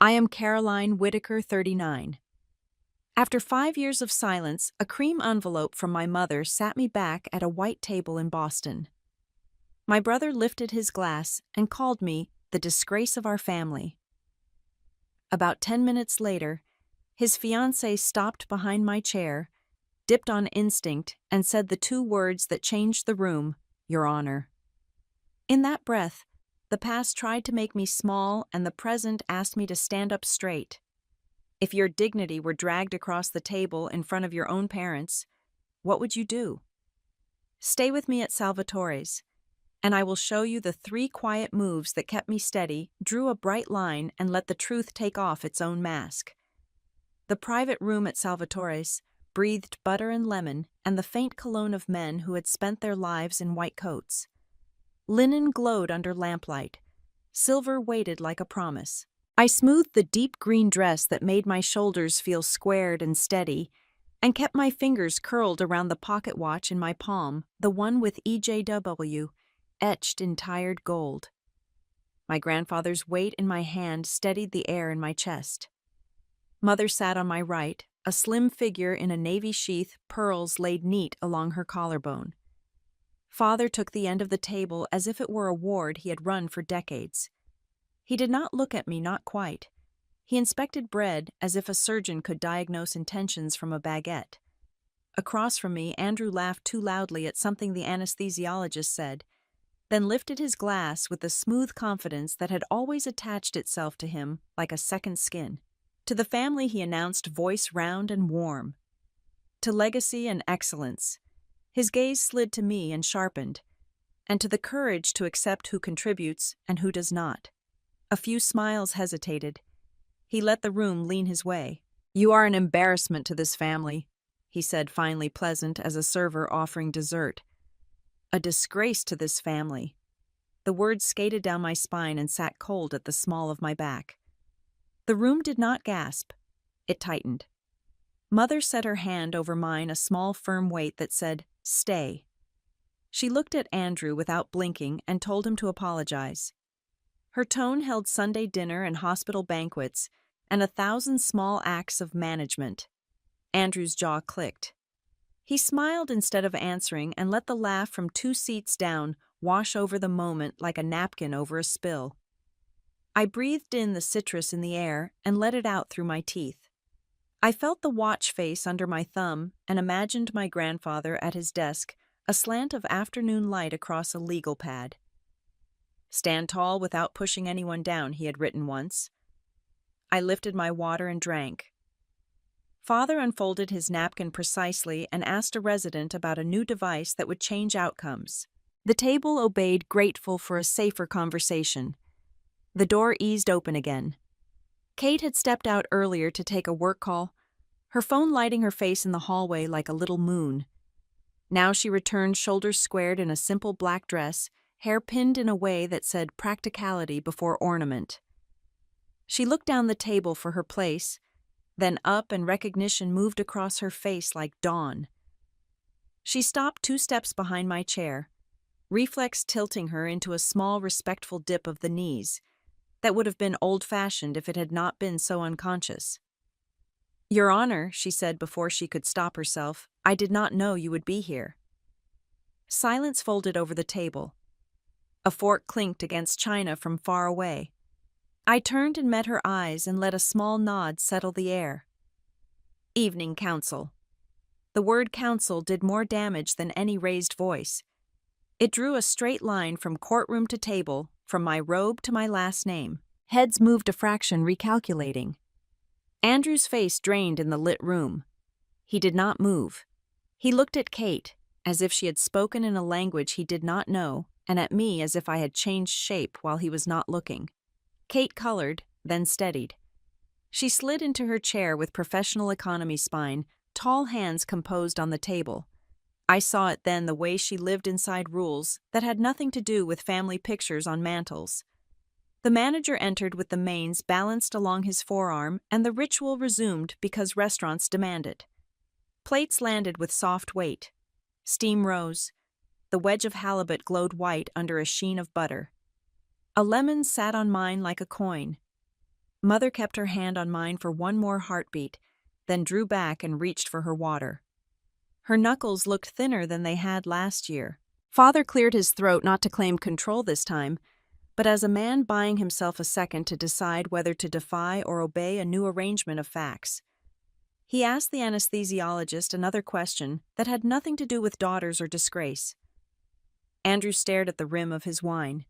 I am Caroline Whitaker, 39. After 5 years of silence, a cream envelope from my mother sat me back at a white table in Boston. My brother lifted his glass and called me the disgrace of our family. About 10 minutes later, his fiancée stopped behind my chair, dipped on instinct, and said the two words that changed the room, Your Honor. In that breath, the past tried to make me small and the present asked me to stand up straight. If your dignity were dragged across the table in front of your own parents, what would you do? Stay with me at Salvatore's, and I will show you the 3 quiet moves that kept me steady, drew a bright line, and let the truth take off its own mask. The private room at Salvatore's breathed butter and lemon and the faint cologne of men who had spent their lives in white coats. Linen glowed under lamplight. Silver waited like a promise. I smoothed the deep green dress that made my shoulders feel squared and steady, and kept my fingers curled around the pocket watch in my palm, the one with EJW, etched in tired gold. My grandfather's weight in my hand steadied the air in my chest. Mother sat on my right, a slim figure in a navy sheath, pearls laid neat along her collarbone. Father took the end of the table as if it were a ward he had run for decades. He did not look at me, not quite. He inspected bread as if a surgeon could diagnose intentions from a baguette. Across from me, Andrew laughed too loudly at something the anesthesiologist said, then lifted his glass with the smooth confidence that had always attached itself to him like a second skin. To the family he announced, voice round and warm. To legacy and excellence. His gaze slid to me and sharpened. And to the courage to accept who contributes and who does not. A few smiles hesitated. He let the room lean his way. You are an embarrassment to this family, he said, finally pleasant as a server offering dessert. A disgrace to this family. The words skated down my spine and sat cold at the small of my back. The room did not gasp. It tightened. Mother set her hand over mine, a small firm weight that said, Stay. She looked at Andrew without blinking and told him to apologize. Her tone held Sunday dinner and hospital banquets and 1,000 small acts of management. Andrew's jaw clicked. He smiled instead of answering and let the laugh from 2 seats down wash over the moment like a napkin over a spill. I breathed in the citrus in the air and let it out through my teeth. I felt the watch face under my thumb and imagined my grandfather at his desk, a slant of afternoon light across a legal pad. Stand tall without pushing anyone down, he had written once. I lifted my water and drank. Father unfolded his napkin precisely and asked a resident about a new device that would change outcomes. The table obeyed, grateful for a safer conversation. The door eased open again. Kate had stepped out earlier to take a work call, her phone lighting her face in the hallway like a little moon. Now she returned, shoulders squared in a simple black dress, hair pinned in a way that said practicality before ornament. She looked down the table for her place, then up, and recognition moved across her face like dawn. She stopped 2 steps behind my chair, reflex tilting her into a small, respectful dip of the knees that would have been old-fashioned if it had not been so unconscious. Your Honor, she said before she could stop herself, I did not know you would be here. Silence folded over the table. A fork clinked against china from far away. I turned and met her eyes and let a small nod settle the air. Evening counsel. The word counsel did more damage than any raised voice. It drew a straight line from courtroom to table, from my robe to my last name. Heads moved a fraction, recalculating. Andrew's face drained in the lit room. He did not move. He looked at Kate, as if she had spoken in a language he did not know, and at me as if I had changed shape while he was not looking. Kate colored, then steadied. She slid into her chair with professional economy spine, tall hands composed on the table. I saw it then, the way she lived inside rules that had nothing to do with family pictures on mantels. The manager entered with the mains balanced along his forearm, and the ritual resumed because restaurants demanded. Plates landed with soft weight. Steam rose. The wedge of halibut glowed white under a sheen of butter. A lemon sat on mine like a coin. Mother kept her hand on mine for one more heartbeat, then drew back and reached for her water. Her knuckles looked thinner than they had last year. Father cleared his throat not to claim control this time, but as a man buying himself a second to decide whether to defy or obey a new arrangement of facts. He asked the anesthesiologist another question that had nothing to do with daughters or disgrace. Andrew stared at the rim of his wine.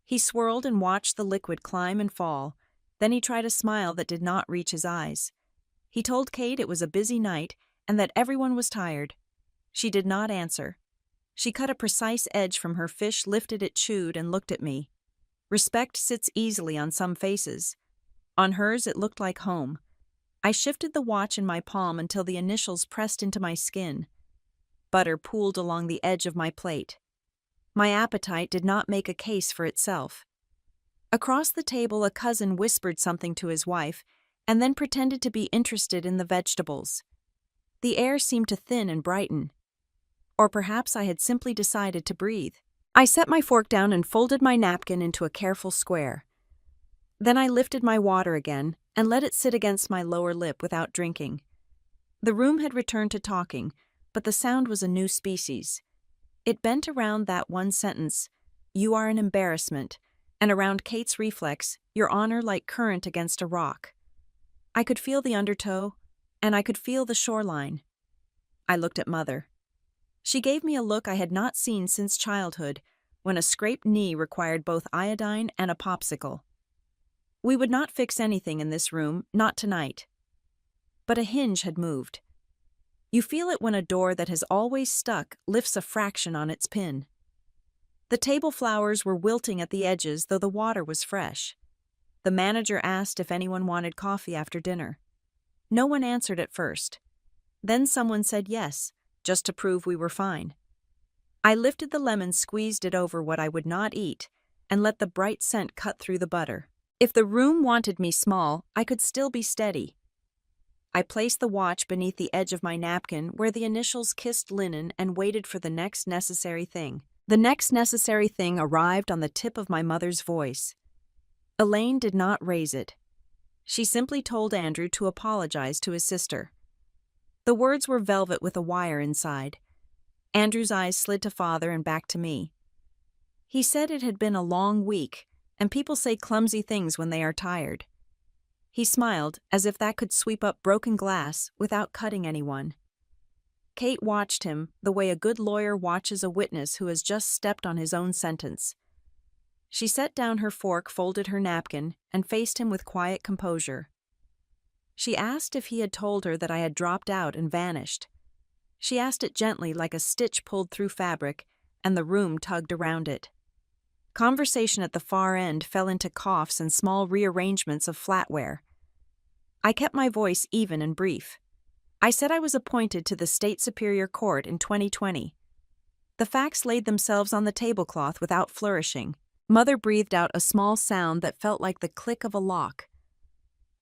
He swirled and watched the liquid climb and fall, then he tried a smile that did not reach his eyes. He told Kate it was a busy night and that everyone was tired. She did not answer. She cut a precise edge from her fish, lifted it, chewed, and looked at me. Respect sits easily on some faces. On hers it looked like home. I shifted the watch in my palm until the initials pressed into my skin. Butter pooled along the edge of my plate. My appetite did not make a case for itself. Across the table a cousin whispered something to his wife, and then pretended to be interested in the vegetables. The air seemed to thin and brighten. Or perhaps I had simply decided to breathe. I set my fork down and folded my napkin into a careful square. Then I lifted my water again and let it sit against my lower lip without drinking. The room had returned to talking, but the sound was a new species. It bent around that one sentence, "You are an embarrassment," and around Kate's reflex, "Your honor like current against a rock." I could feel the undertow, and I could feel the shoreline. I looked at Mother. She gave me a look I had not seen since childhood, when a scraped knee required both iodine and a popsicle. We would not fix anything in this room, not tonight. But a hinge had moved. You feel it when a door that has always stuck lifts a fraction on its pin. The table flowers were wilting at the edges, though the water was fresh. The manager asked if anyone wanted coffee after dinner. No one answered at first. Then someone said yes, just to prove we were fine. I lifted the lemon, squeezed it over what I would not eat, and let the bright scent cut through the butter. If the room wanted me small, I could still be steady. I placed the watch beneath the edge of my napkin where the initials kissed linen and waited for the next necessary thing. The next necessary thing arrived on the tip of my mother's voice. Elaine did not raise it. She simply told Andrew to apologize to his sister. The words were velvet with a wire inside. Andrew's eyes slid to Father and back to me. He said it had been a long week, and people say clumsy things when they are tired. He smiled, as if that could sweep up broken glass without cutting anyone. Kate watched him the way a good lawyer watches a witness who has just stepped on his own sentence. She set down her fork, folded her napkin, and faced him with quiet composure. She asked if he had told her that I had dropped out and vanished. She asked it gently, like a stitch pulled through fabric, and the room tugged around it. Conversation at the far end fell into coughs and small rearrangements of flatware. I kept my voice even and brief. I said I was appointed to the State Superior Court in 2020. The facts laid themselves on the tablecloth without flourishing. Mother breathed out a small sound that felt like the click of a lock.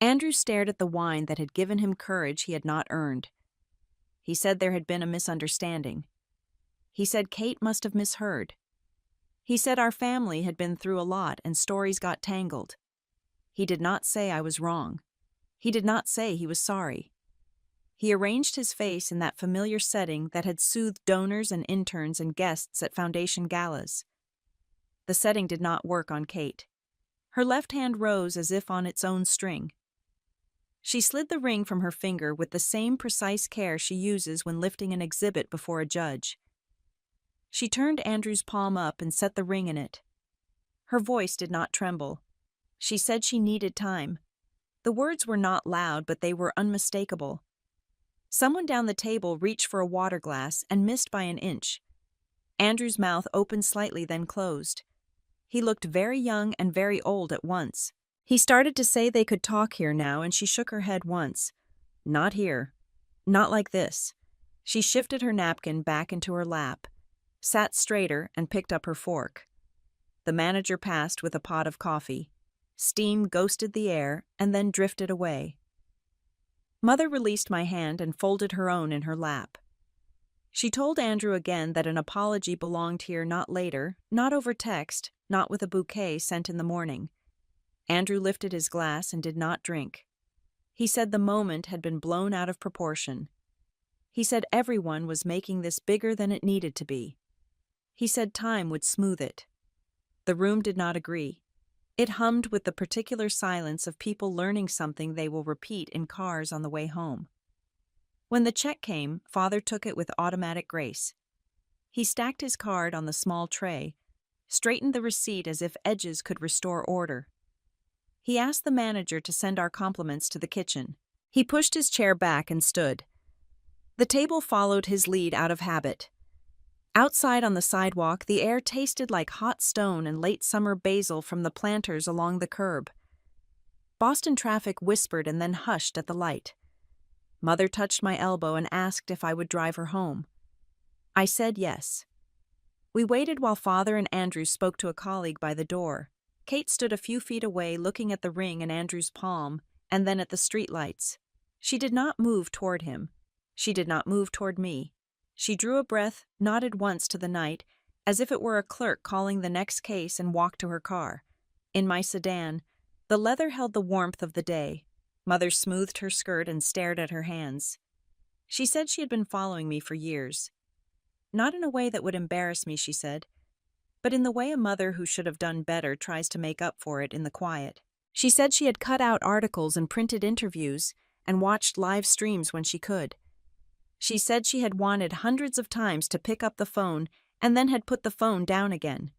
Andrew stared at the wine that had given him courage he had not earned. He said there had been a misunderstanding. He said Kate must have misheard. He said our family had been through a lot and stories got tangled. He did not say I was wrong. He did not say he was sorry. He arranged his face in that familiar setting that had soothed donors and interns and guests at foundation galas. The setting did not work on Kate. Her left hand rose as if on its own string. She slid the ring from her finger with the same precise care she uses when lifting an exhibit before a judge. She turned Andrew's palm up and set the ring in it. Her voice did not tremble. She said she needed time. The words were not loud, but they were unmistakable. Someone down the table reached for a water glass and missed by an inch. Andrew's mouth opened slightly, then closed. He looked very young and very old at once. He started to say they could talk here now, and she shook her head once. Not here. Not like this. She shifted her napkin back into her lap, sat straighter, and picked up her fork. The manager passed with a pot of coffee. Steam ghosted the air and then drifted away. Mother released my hand and folded her own in her lap. She told Andrew again that an apology belonged here, not later, not over text, not with a bouquet sent in the morning. Andrew lifted his glass and did not drink. He said the moment had been blown out of proportion. He said everyone was making this bigger than it needed to be. He said time would smooth it. The room did not agree. It hummed with the particular silence of people learning something they will repeat in cars on the way home. When the check came, Father took it with automatic grace. He stacked his card on the small tray, straightened the receipt as if edges could restore order. He asked the manager to send our compliments to the kitchen. He pushed his chair back and stood. The table followed his lead out of habit. Outside on the sidewalk, the air tasted like hot stone and late summer basil from the planters along the curb. Boston traffic whispered and then hushed at the light. Mother touched my elbow and asked if I would drive her home. I said yes. We waited while Father and Andrew spoke to a colleague by the door. Kate stood a few feet away looking at the ring in Andrew's palm and then at the streetlights. She did not move toward him. She did not move toward me. She drew a breath, nodded once to the night, as if it were a clerk calling the next case, and walked to her car. In my sedan, the leather held the warmth of the day. Mother smoothed her skirt and stared at her hands. She said she had been following me for years. Not in a way that would embarrass me, she said, but in the way a mother who should have done better tries to make up for it in the quiet. She said she had cut out articles and printed interviews and watched live streams when she could. She said she had wanted hundreds of times to pick up the phone and then had put the phone down again.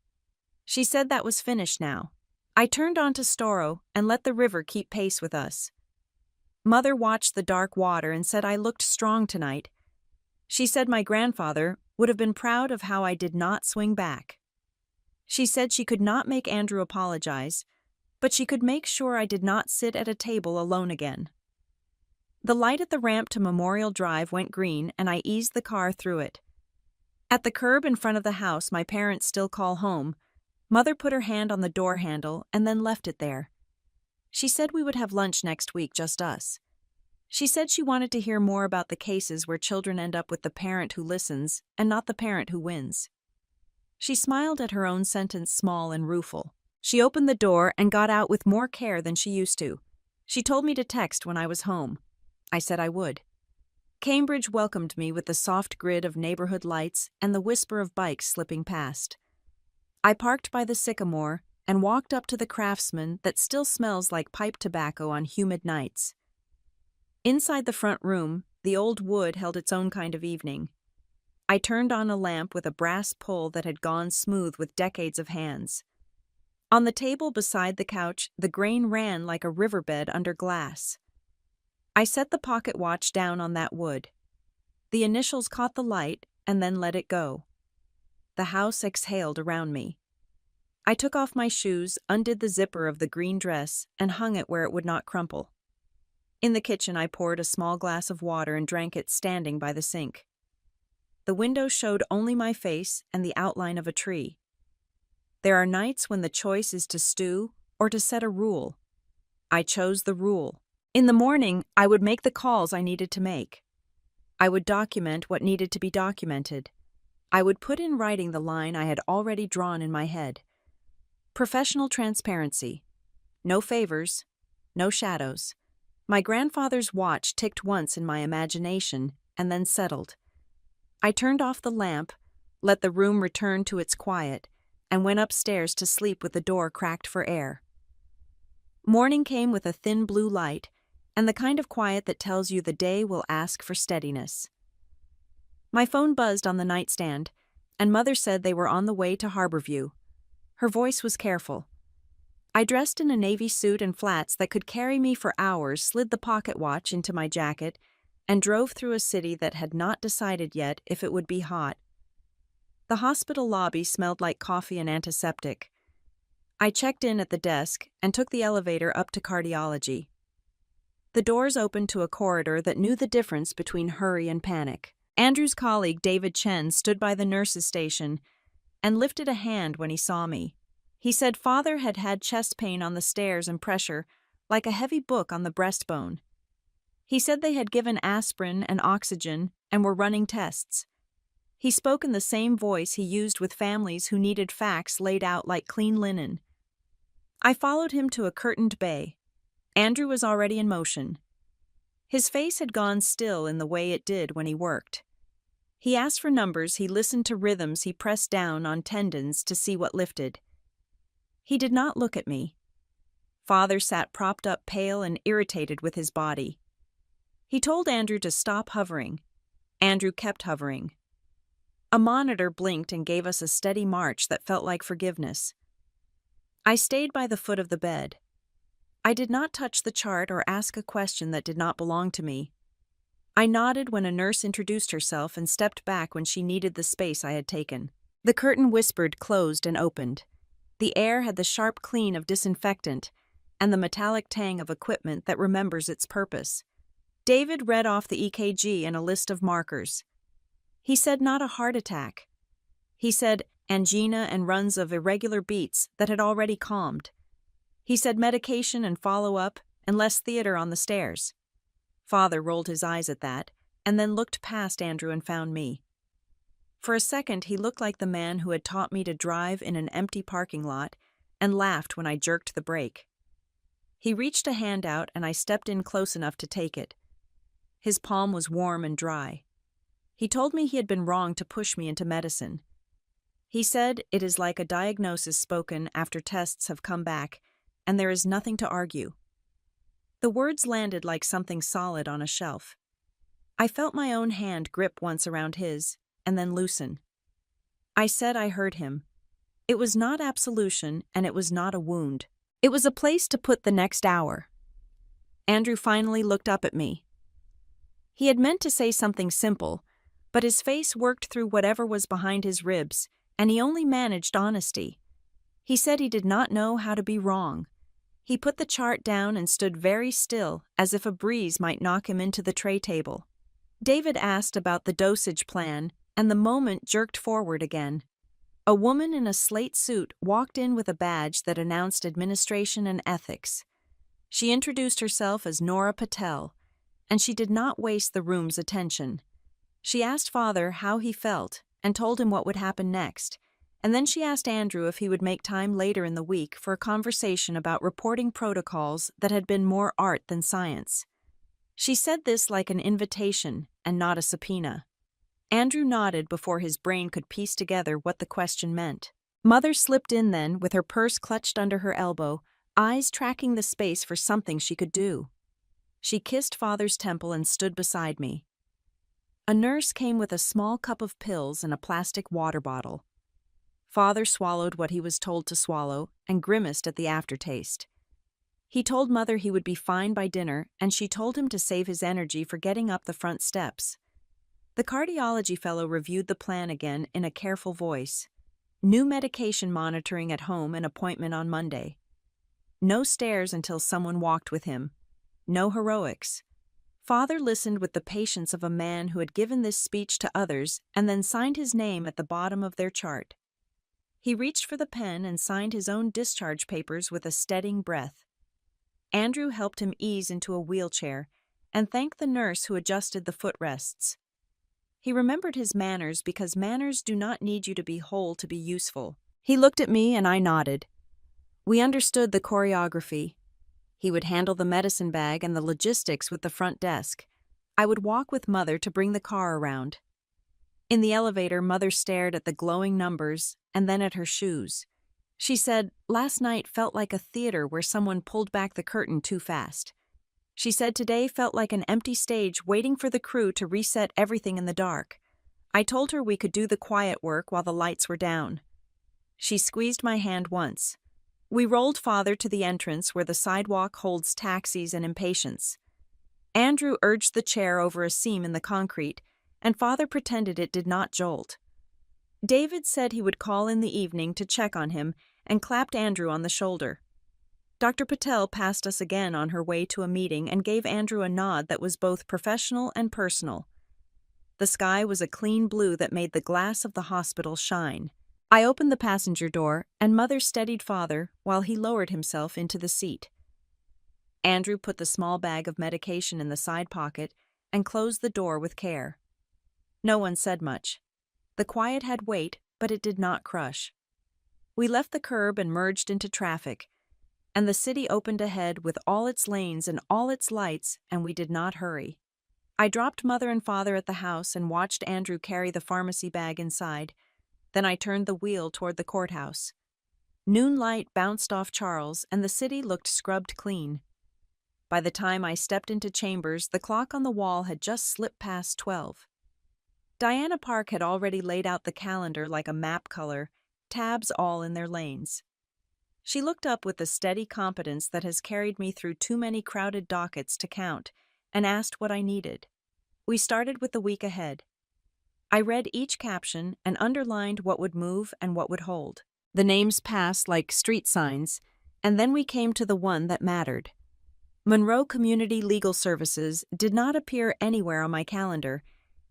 She said that was finished now. I turned onto Storrow and let the river keep pace with us. Mother watched the dark water and said I looked strong tonight. She said my grandfather would have been proud of how I did not swing back. She said she could not make Andrew apologize, but she could make sure I did not sit at a table alone again. The light at the ramp to Memorial Drive went green and I eased the car through it. At the curb in front of the house my parents still call home, Mother put her hand on the door handle and then left it there. She said we would have lunch next week, just us. She said she wanted to hear more about the cases where children end up with the parent who listens and not the parent who wins. She smiled at her own sentence, small and rueful. She opened the door and got out with more care than she used to. She told me to text when I was home. I said I would. Cambridge welcomed me with the soft grid of neighborhood lights and the whisper of bikes slipping past. I parked by the sycamore and walked up to the Craftsman that still smells like pipe tobacco on humid nights. Inside the front room, the old wood held its own kind of evening. I turned on a lamp with a brass pull that had gone smooth with decades of hands. On the table beside the couch, the grain ran like a riverbed under glass. I set the pocket watch down on that wood. The initials caught the light and then let it go. The house exhaled around me. I took off my shoes, undid the zipper of the green dress, and hung it where it would not crumple. In the kitchen, I poured a small glass of water and drank it standing by the sink. The window showed only my face and the outline of a tree. There are nights when the choice is to stew or to set a rule. I chose the rule. In the morning, I would make the calls I needed to make. I would document what needed to be documented. I would put in writing the line I had already drawn in my head. Professional transparency. No favors, no shadows. My grandfather's watch ticked once in my imagination and then settled. I turned off the lamp, let the room return to its quiet, and went upstairs to sleep with the door cracked for air. Morning came with a thin blue light, and the kind of quiet that tells you the day will ask for steadiness. My phone buzzed on the nightstand, and Mother said they were on the way to Harborview. Her voice was careful. I dressed in a navy suit and flats that could carry me for hours, slid the pocket watch into my jacket, and drove through a city that had not decided yet if it would be hot. The hospital lobby smelled like coffee and antiseptic. I checked in at the desk and took the elevator up to cardiology. The doors opened to a corridor that knew the difference between hurry and panic. Andrew's colleague, David Chen, stood by the nurse's station and lifted a hand when he saw me. He said Father had had chest pain on the stairs and pressure, like a heavy book on the breastbone. He said they had given aspirin and oxygen and were running tests. He spoke in the same voice he used with families who needed facts laid out like clean linen. I followed him to a curtained bay. Andrew was already in motion. His face had gone still in the way it did when he worked. He asked for numbers, he listened to rhythms, he pressed down on tendons to see what lifted. He did not look at me. Father sat propped up, pale and irritated with his body. He told Andrew to stop hovering. Andrew kept hovering. A monitor blinked and gave us a steady march that felt like forgiveness. I stayed by the foot of the bed. I did not touch the chart or ask a question that did not belong to me. I nodded when a nurse introduced herself and stepped back when she needed the space I had taken. The curtain whispered, closed, and opened. The air had the sharp clean of disinfectant and the metallic tang of equipment that remembers its purpose. David read off the EKG and a list of markers. He said not a heart attack. He said angina and runs of irregular beats that had already calmed. He said medication and follow-up and less theater on the stairs. Father rolled his eyes at that and then looked past Andrew and found me. For a second, he looked like the man who had taught me to drive in an empty parking lot and laughed when I jerked the brake. He reached a hand out and I stepped in close enough to take it. His palm was warm and dry. He told me he had been wrong to push me into medicine. He said it is like a diagnosis spoken after tests have come back, and there is nothing to argue. The words landed like something solid on a shelf. I felt my own hand grip once around his, and then loosen. I said I heard him. It was not absolution, and it was not a wound. It was a place to put the next hour. Andrew finally looked up at me. He had meant to say something simple, but his face worked through whatever was behind his ribs, and he only managed honesty. He said he did not know how to be wrong. He put the chart down and stood very still, as if a breeze might knock him into the tray table. David asked about the dosage plan, and the moment jerked forward again. A woman in a slate suit walked in with a badge that announced administration and ethics. She introduced herself as Nora Patel, and she did not waste the room's attention. She asked Father how he felt and told him what would happen next, and then she asked Andrew if he would make time later in the week for a conversation about reporting protocols that had been more art than science. She said this like an invitation and not a subpoena. Andrew nodded before his brain could piece together what the question meant. Mother slipped in then, with her purse clutched under her elbow, eyes tracking the space for something she could do. She kissed Father's temple and stood beside me. A nurse came with a small cup of pills and a plastic water bottle. Father swallowed what he was told to swallow and grimaced at the aftertaste. He told Mother he would be fine by dinner, and she told him to save his energy for getting up the front steps. The cardiology fellow reviewed the plan again in a careful voice. New medication monitoring at home and appointment on Monday. No stairs until someone walked with him. No heroics. Father listened with the patience of a man who had given this speech to others and then signed his name at the bottom of their chart. He reached for the pen and signed his own discharge papers with a steadying breath. Andrew helped him ease into a wheelchair and thanked the nurse who adjusted the footrests. He remembered his manners because manners do not need you to be whole to be useful. He looked at me and I nodded. We understood the choreography. He would handle the medicine bag and the logistics with the front desk. I would walk with Mother to bring the car around. In the elevator, Mother stared at the glowing numbers and then at her shoes. She said, "Last night felt like a theater where someone pulled back the curtain too fast." She said today felt like an empty stage waiting for the crew to reset everything in the dark. I told her we could do the quiet work while the lights were down. She squeezed my hand once. We rolled Father to the entrance where the sidewalk holds taxis and impatience. Andrew urged the chair over a seam in the concrete, and Father pretended it did not jolt. David said he would call in the evening to check on him and clapped Andrew on the shoulder. Dr. Patel passed us again on her way to a meeting and gave Andrew a nod that was both professional and personal. The sky was a clean blue that made the glass of the hospital shine. I opened the passenger door, and Mother steadied Father while he lowered himself into the seat. Andrew put the small bag of medication in the side pocket and closed the door with care. No one said much. The quiet had weight, but it did not crush. We left the curb and merged into traffic. and the city opened ahead with all its lanes and all its lights, and we did not hurry. I dropped Mother and Father at the house and watched Andrew carry the pharmacy bag inside. Then I turned the wheel toward the courthouse. Noon light bounced off Charles, and the city looked scrubbed clean. By the time I stepped into chambers, the clock on the wall had just slipped past 12. Diana Park had already laid out the calendar like a map color, tabs all in their lanes. She looked up with the steady competence that has carried me through too many crowded dockets to count, and asked what I needed. We started with the week ahead. I read each caption and underlined what would move and what would hold. The names passed like street signs, and then we came to the one that mattered. Monroe Community Legal Services did not appear anywhere on my calendar,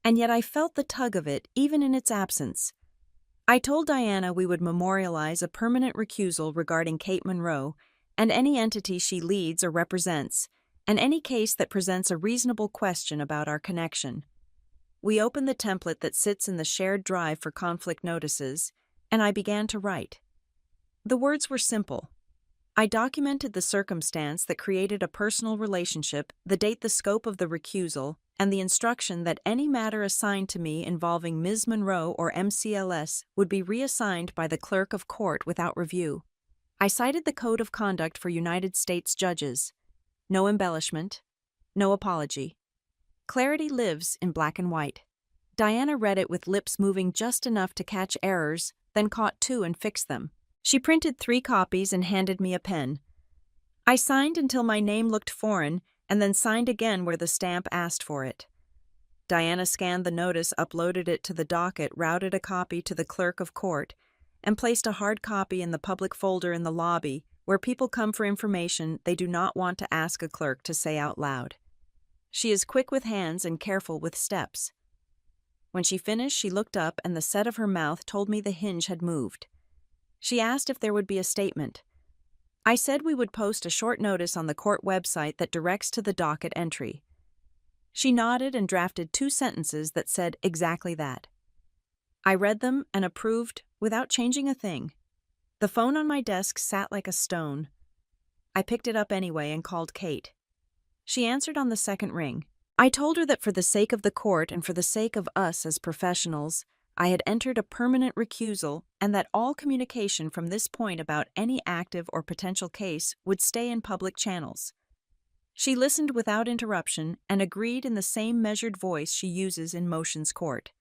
and yet I felt the tug of it even in its absence. I told Diana we would memorialize a permanent recusal regarding Kate Monroe and any entity she leads or represents, and any case that presents a reasonable question about our connection. We opened the template that sits in the shared drive for conflict notices, and I began to write. The words were simple. I documented the circumstance that created a personal relationship, the date, the scope of the recusal, and the instruction that any matter assigned to me involving Ms. Monroe or MCLS would be reassigned by the clerk of court without review. I cited the Code of Conduct for United States judges. No embellishment, no apology. Clarity lives in black and white. Diana read it with lips moving just enough to catch errors, then caught two and fixed them. She printed 3 copies and handed me a pen. I signed until my name looked foreign, and then signed again where the stamp asked for it. Diana scanned the notice, uploaded it to the docket, routed a copy to the clerk of court, and placed a hard copy in the public folder in the lobby, where people come for information they do not want to ask a clerk to say out loud. She is quick with hands and careful with steps. When she finished, she looked up, and the set of her mouth told me the hinge had moved. She asked if there would be a statement. I said we would post a short notice on the court website that directs to the docket entry. She nodded and drafted 2 sentences that said exactly that. I read them and approved without changing a thing. The phone on my desk sat like a stone. I picked it up anyway and called Kate. She answered on the second ring. I told her that for the sake of the court and for the sake of us as professionals, I had entered a permanent recusal, and that all communication from this point about any active or potential case would stay in public channels. She listened without interruption and agreed in the same measured voice she uses in motions court.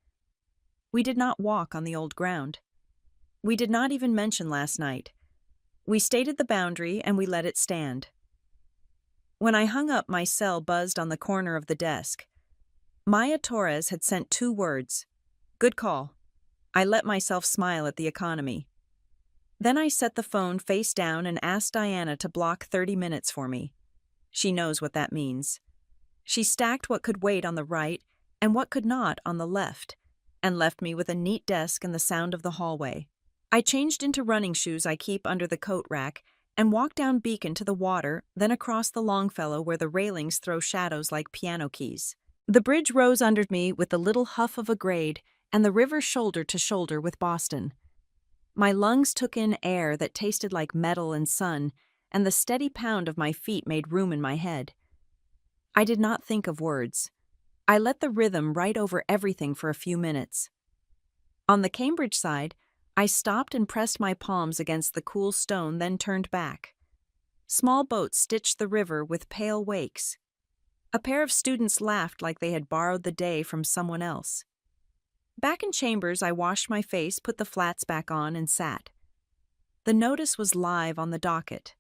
We did not walk on the old ground. We did not even mention last night. We stated the boundary and we let it stand. When I hung up, my cell buzzed on the corner of the desk. Maya Torres had sent 2 words. Good call. I let myself smile at the economy. Then I set the phone face down and asked Diana to block 30 minutes for me. She knows what that means. She stacked what could wait on the right and what could not on the left, and left me with a neat desk and the sound of the hallway. I changed into running shoes I keep under the coat rack and walked down Beacon to the water, then across the Longfellow where the railings throw shadows like piano keys. The bridge rose under me with the little huff of a grade, and the river shoulder to shoulder with Boston. My lungs took in air that tasted like metal and sun, and the steady pound of my feet made room in my head. I did not think of words. I let the rhythm write over everything for a few minutes. On the Cambridge side, I stopped and pressed my palms against the cool stone, then turned back. Small boats stitched the river with pale wakes. A pair of students laughed like they had borrowed the day from someone else. Back in chambers, I washed my face, put the flats back on, and sat. The notice was live on the docket.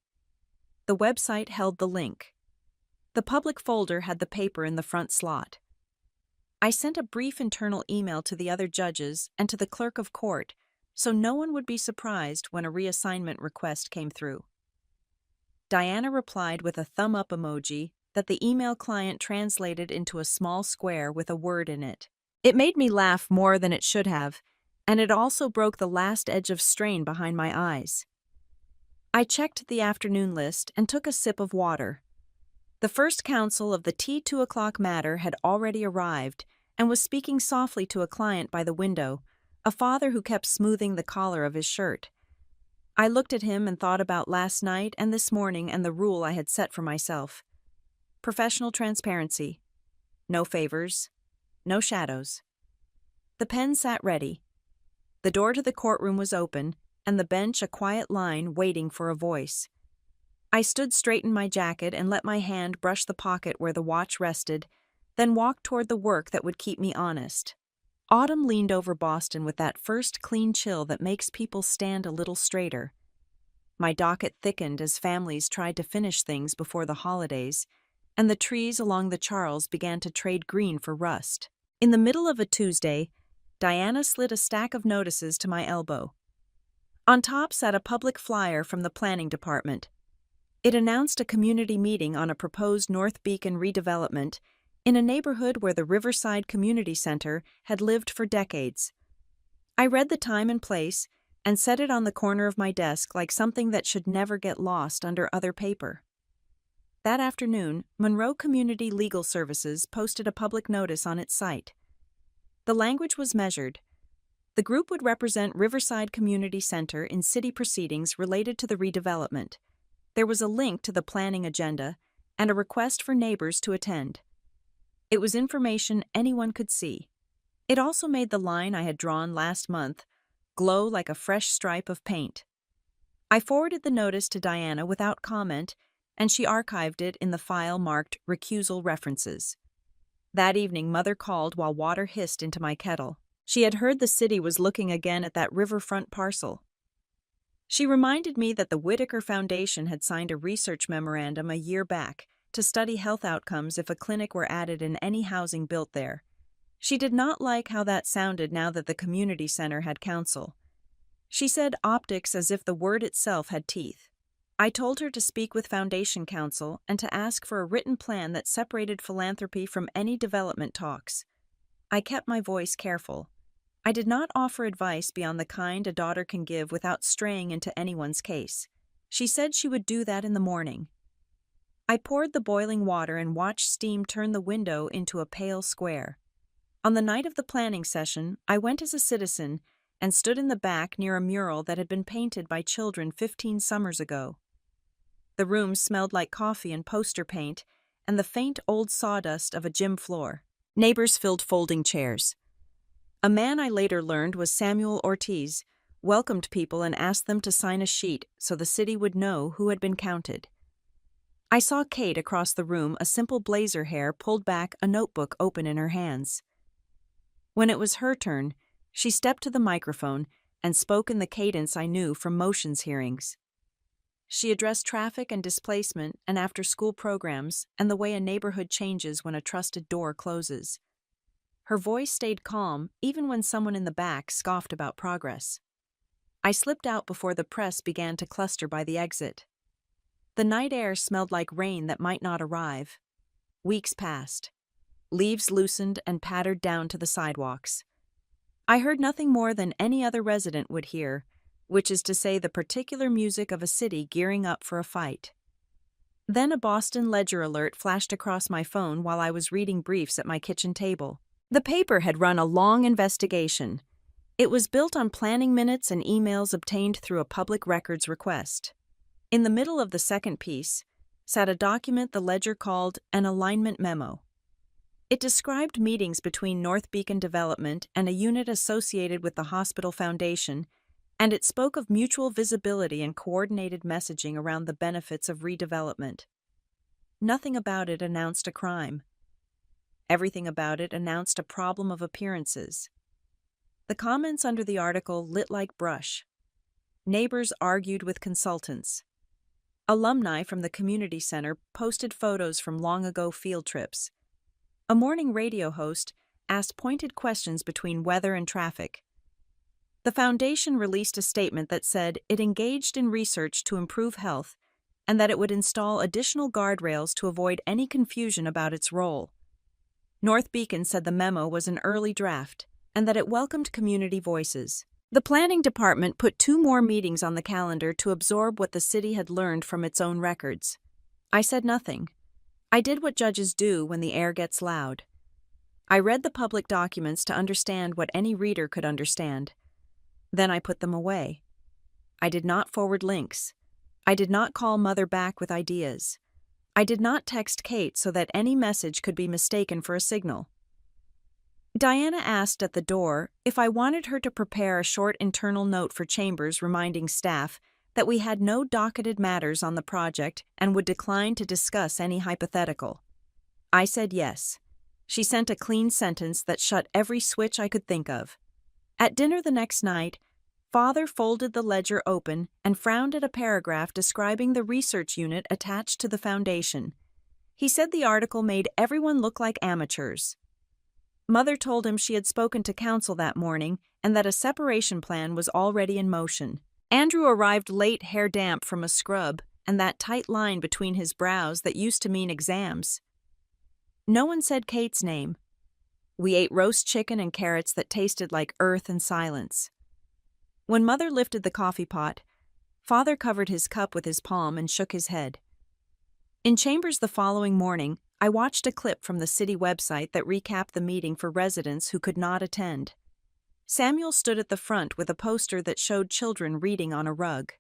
The website held the link. The public folder had the paper in the front slot. I sent a brief internal email to the other judges and to the clerk of court, so no one would be surprised when a reassignment request came through. Diana replied with a thumb-up emoji that the email client translated into a small square with a word in it. It made me laugh more than it should have, and it also broke the last edge of strain behind my eyes. I checked the afternoon list and took a sip of water. The first counsel of the T2 o'clock matter had already arrived and was speaking softly to a client by the window, a father who kept smoothing the collar of his shirt. I looked at him and thought about last night and this morning and the rule I had set for myself. Professional transparency. No favors. No shadows. The pen sat ready. The door to the courtroom was open, and the bench a quiet line waiting for a voice. I stood straight in my jacket and let my hand brush the pocket where the watch rested, then walked toward the work that would keep me honest. Autumn leaned over Boston with that first clean chill that makes people stand a little straighter. My docket thickened as families tried to finish things before the holidays, and the trees along the Charles began to trade green for rust. In the middle of a Tuesday, Diana slid a stack of notices to my elbow. On top sat a public flyer from the planning department. It announced a community meeting on a proposed North Beacon redevelopment in a neighborhood where the Riverside Community Center had lived for decades. I read the time and place and set it on the corner of my desk like something that should never get lost under other paper. That afternoon, Monroe Community Legal Services posted a public notice on its site. The language was measured. The group would represent Riverside Community Center in city proceedings related to the redevelopment. There was a link to the planning agenda and a request for neighbors to attend. It was information anyone could see. It also made the line I had drawn last month glow like a fresh stripe of paint. I forwarded the notice to Diana without comment, and she archived it in the file marked Recusal References. That evening, Mother called while water hissed into my kettle. She had heard the city was looking again at that riverfront parcel. She reminded me that the Whitaker Foundation had signed a research memorandum a year back to study health outcomes if a clinic were added in any housing built there. She did not like how that sounded now that the community center had counsel. She said optics as if the word itself had teeth. I told her to speak with Foundation Counsel and to ask for a written plan that separated philanthropy from any development talks. I kept my voice careful. I did not offer advice beyond the kind a daughter can give without straying into anyone's case. She said she would do that in the morning. I poured the boiling water and watched steam turn the window into a pale square. On the night of the planning session, I went as a citizen and stood in the back near a mural that had been painted by children 15 summers ago. The room smelled like coffee and poster paint and the faint old sawdust of a gym floor. Neighbors filled folding chairs. A man I later learned was Samuel Ortiz, welcomed people and asked them to sign a sheet so the city would know who had been counted. I saw Kate across the room, a simple blazer hair pulled back, a notebook open in her hands. When it was her turn, she stepped to the microphone and spoke in the cadence I knew from motions hearings. She addressed traffic and displacement and after-school programs and the way a neighborhood changes when a trusted door closes. Her voice stayed calm even when someone in the back scoffed about progress. I slipped out before the press began to cluster by the exit. The night air smelled like rain that might not arrive. Weeks passed. Leaves loosened and pattered down to the sidewalks. I heard nothing more than any other resident would hear, which is to say the particular music of a city gearing up for a fight. Then a Boston Ledger alert flashed across my phone while I was reading briefs at my kitchen table. The paper had run a long investigation. It was built on planning minutes and emails obtained through a public records request. In the middle of the second piece sat a document the Ledger called an alignment memo. It described meetings between North Beacon Development and a unit associated with the Hospital Foundation, and it spoke of mutual visibility and coordinated messaging around the benefits of redevelopment. Nothing about it announced a crime. Everything about it announced a problem of appearances. The comments under the article lit like brush. Neighbors argued with consultants. Alumni from the community center posted photos from long-ago field trips. A morning radio host asked pointed questions between weather and traffic. The foundation released a statement that said it engaged in research to improve health and that it would install additional guardrails to avoid any confusion about its role. North Beacon said the memo was an early draft and that it welcomed community voices. The planning department put 2 more meetings on the calendar to absorb what the city had learned from its own records. I said nothing. I did what judges do when the air gets loud. I read the public documents to understand what any reader could understand. Then I put them away. I did not forward links. I did not call Mother back with ideas. I did not text Kate so that any message could be mistaken for a signal. Diana asked at the door if I wanted her to prepare a short internal note for Chambers reminding staff that we had no docketed matters on the project and would decline to discuss any hypothetical. I said yes. She sent a clean sentence that shut every switch I could think of. At dinner the next night, Father folded the ledger open and frowned at a paragraph describing the research unit attached to the foundation. He said the article made everyone look like amateurs. Mother told him she had spoken to council that morning and that a separation plan was already in motion. Andrew arrived late, hair damp from a scrub, and that tight line between his brows that used to mean exams. No one said Kate's name. We ate roast chicken and carrots that tasted like earth and silence. When Mother lifted the coffee pot, Father covered his cup with his palm and shook his head. In Chambers the following morning, I watched a clip from the city website that recapped the meeting for residents who could not attend. Samuel stood at the front with a poster that showed children reading on a rug.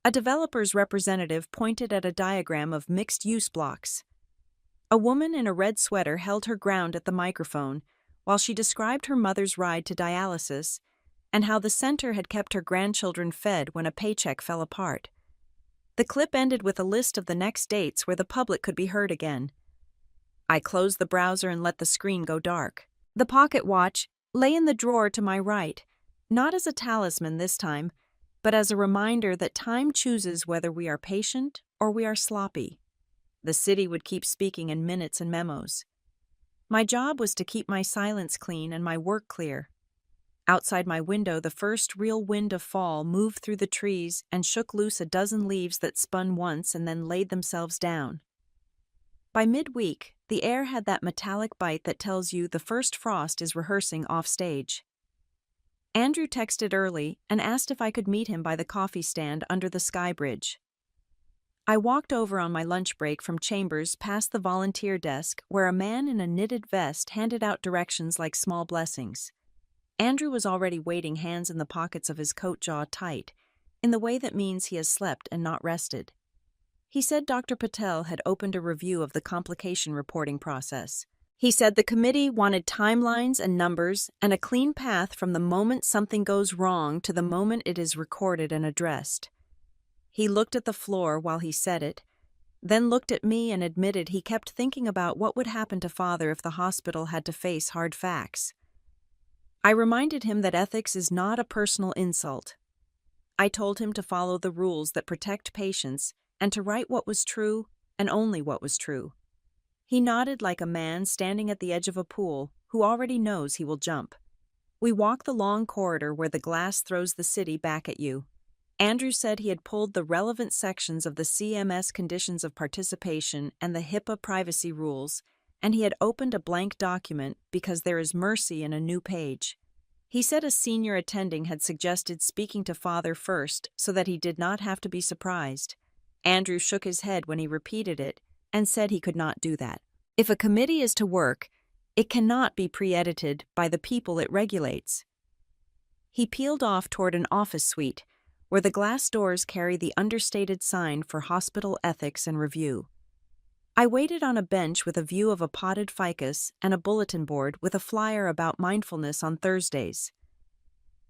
A developer's representative pointed at a diagram of mixed-use blocks. A woman in a red sweater held her ground at the microphone while she described her mother's ride to dialysis and how the center had kept her grandchildren fed when a paycheck fell apart. The clip ended with a list of the next dates where the public could be heard again. I closed the browser and let the screen go dark. The pocket watch lay in the drawer to my right, not as a talisman this time, but as a reminder that time chooses whether we are patient or we are sloppy. The city would keep speaking in minutes and memos. My job was to keep my silence clean and my work clear. Outside my window, the first real wind of fall moved through the trees and shook loose a dozen leaves that spun once and then laid themselves down. By midweek, the air had that metallic bite that tells you the first frost is rehearsing off stage. Andrew texted early and asked if I could meet him by the coffee stand under the sky bridge. I walked over on my lunch break from Chambers past the volunteer desk where a man in a knitted vest handed out directions like small blessings. Andrew was already waiting, hands in the pockets of his coat, jaw tight, in the way that means he has slept and not rested. He said Dr. Patel had opened a review of the complication reporting process. He said the committee wanted timelines and numbers and a clean path from the moment something goes wrong to the moment it is recorded and addressed. He looked at the floor while he said it, then looked at me and admitted he kept thinking about what would happen to Father if the hospital had to face hard facts. I reminded him that ethics is not a personal insult. I told him to follow the rules that protect patients and to write what was true and only what was true. He nodded like a man standing at the edge of a pool who already knows he will jump. We walked the long corridor where the glass throws the city back at you. Andrew said he had pulled the relevant sections of the CMS conditions of participation and the HIPAA privacy rules, and he had opened a blank document because there is mercy in a new page. He said a senior attending had suggested speaking to Father first so that he did not have to be surprised. Andrew shook his head when he repeated it and said he could not do that. If a committee is to work, it cannot be pre-edited by the people it regulates. He peeled off toward an office suite where the glass doors carry the understated sign for hospital ethics and review. I waited on a bench with a view of a potted ficus and a bulletin board with a flyer about mindfulness on Thursdays.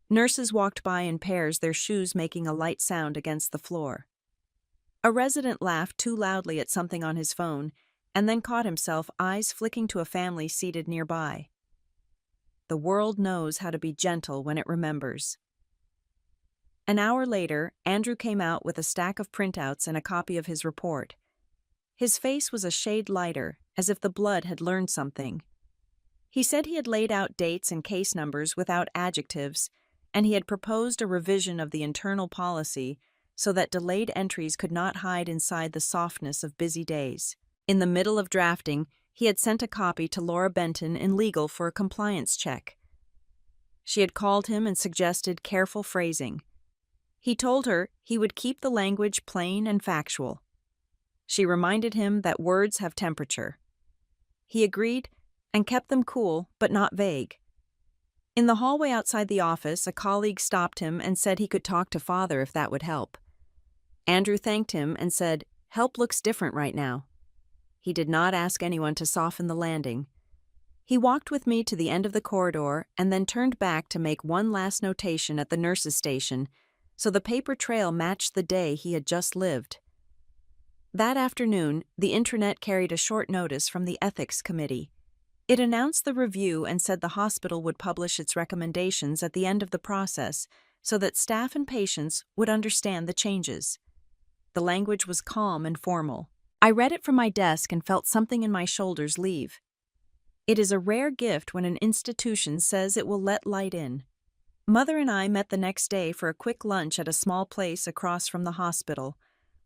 Nurses walked by in pairs, their shoes making a light sound against the floor. A resident laughed too loudly at something on his phone and then caught himself, eyes flicking to a family seated nearby. The world knows how to be gentle when it remembers. An hour later, Andrew came out with a stack of printouts and a copy of his report. His face was a shade lighter, as if the blood had learned something. He said he had laid out dates and case numbers without adjectives, and he had proposed a revision of the internal policy so that delayed entries could not hide inside the softness of busy days. In the middle of drafting, he had sent a copy to Laura Benton in legal for a compliance check. She had called him and suggested careful phrasing. He told her he would keep the language plain and factual. She reminded him that words have temperature. He agreed and kept them cool but not vague. In the hallway outside the office, a colleague stopped him and said he could talk to Father if that would help. Andrew thanked him and said, "Help looks different right now." He did not ask anyone to soften the landing. He walked with me to the end of the corridor and then turned back to make one last notation at the nurse's station, so the paper trail matched the day he had just lived. That afternoon, the intranet carried a short notice from the Ethics Committee. It announced the review and said the hospital would publish its recommendations at the end of the process so that staff and patients would understand the changes. The language was calm and formal. I read it from my desk and felt something in my shoulders leave. It is a rare gift when an institution says it will let light in. Mother and I met the next day for a quick lunch at a small place across from the hospital,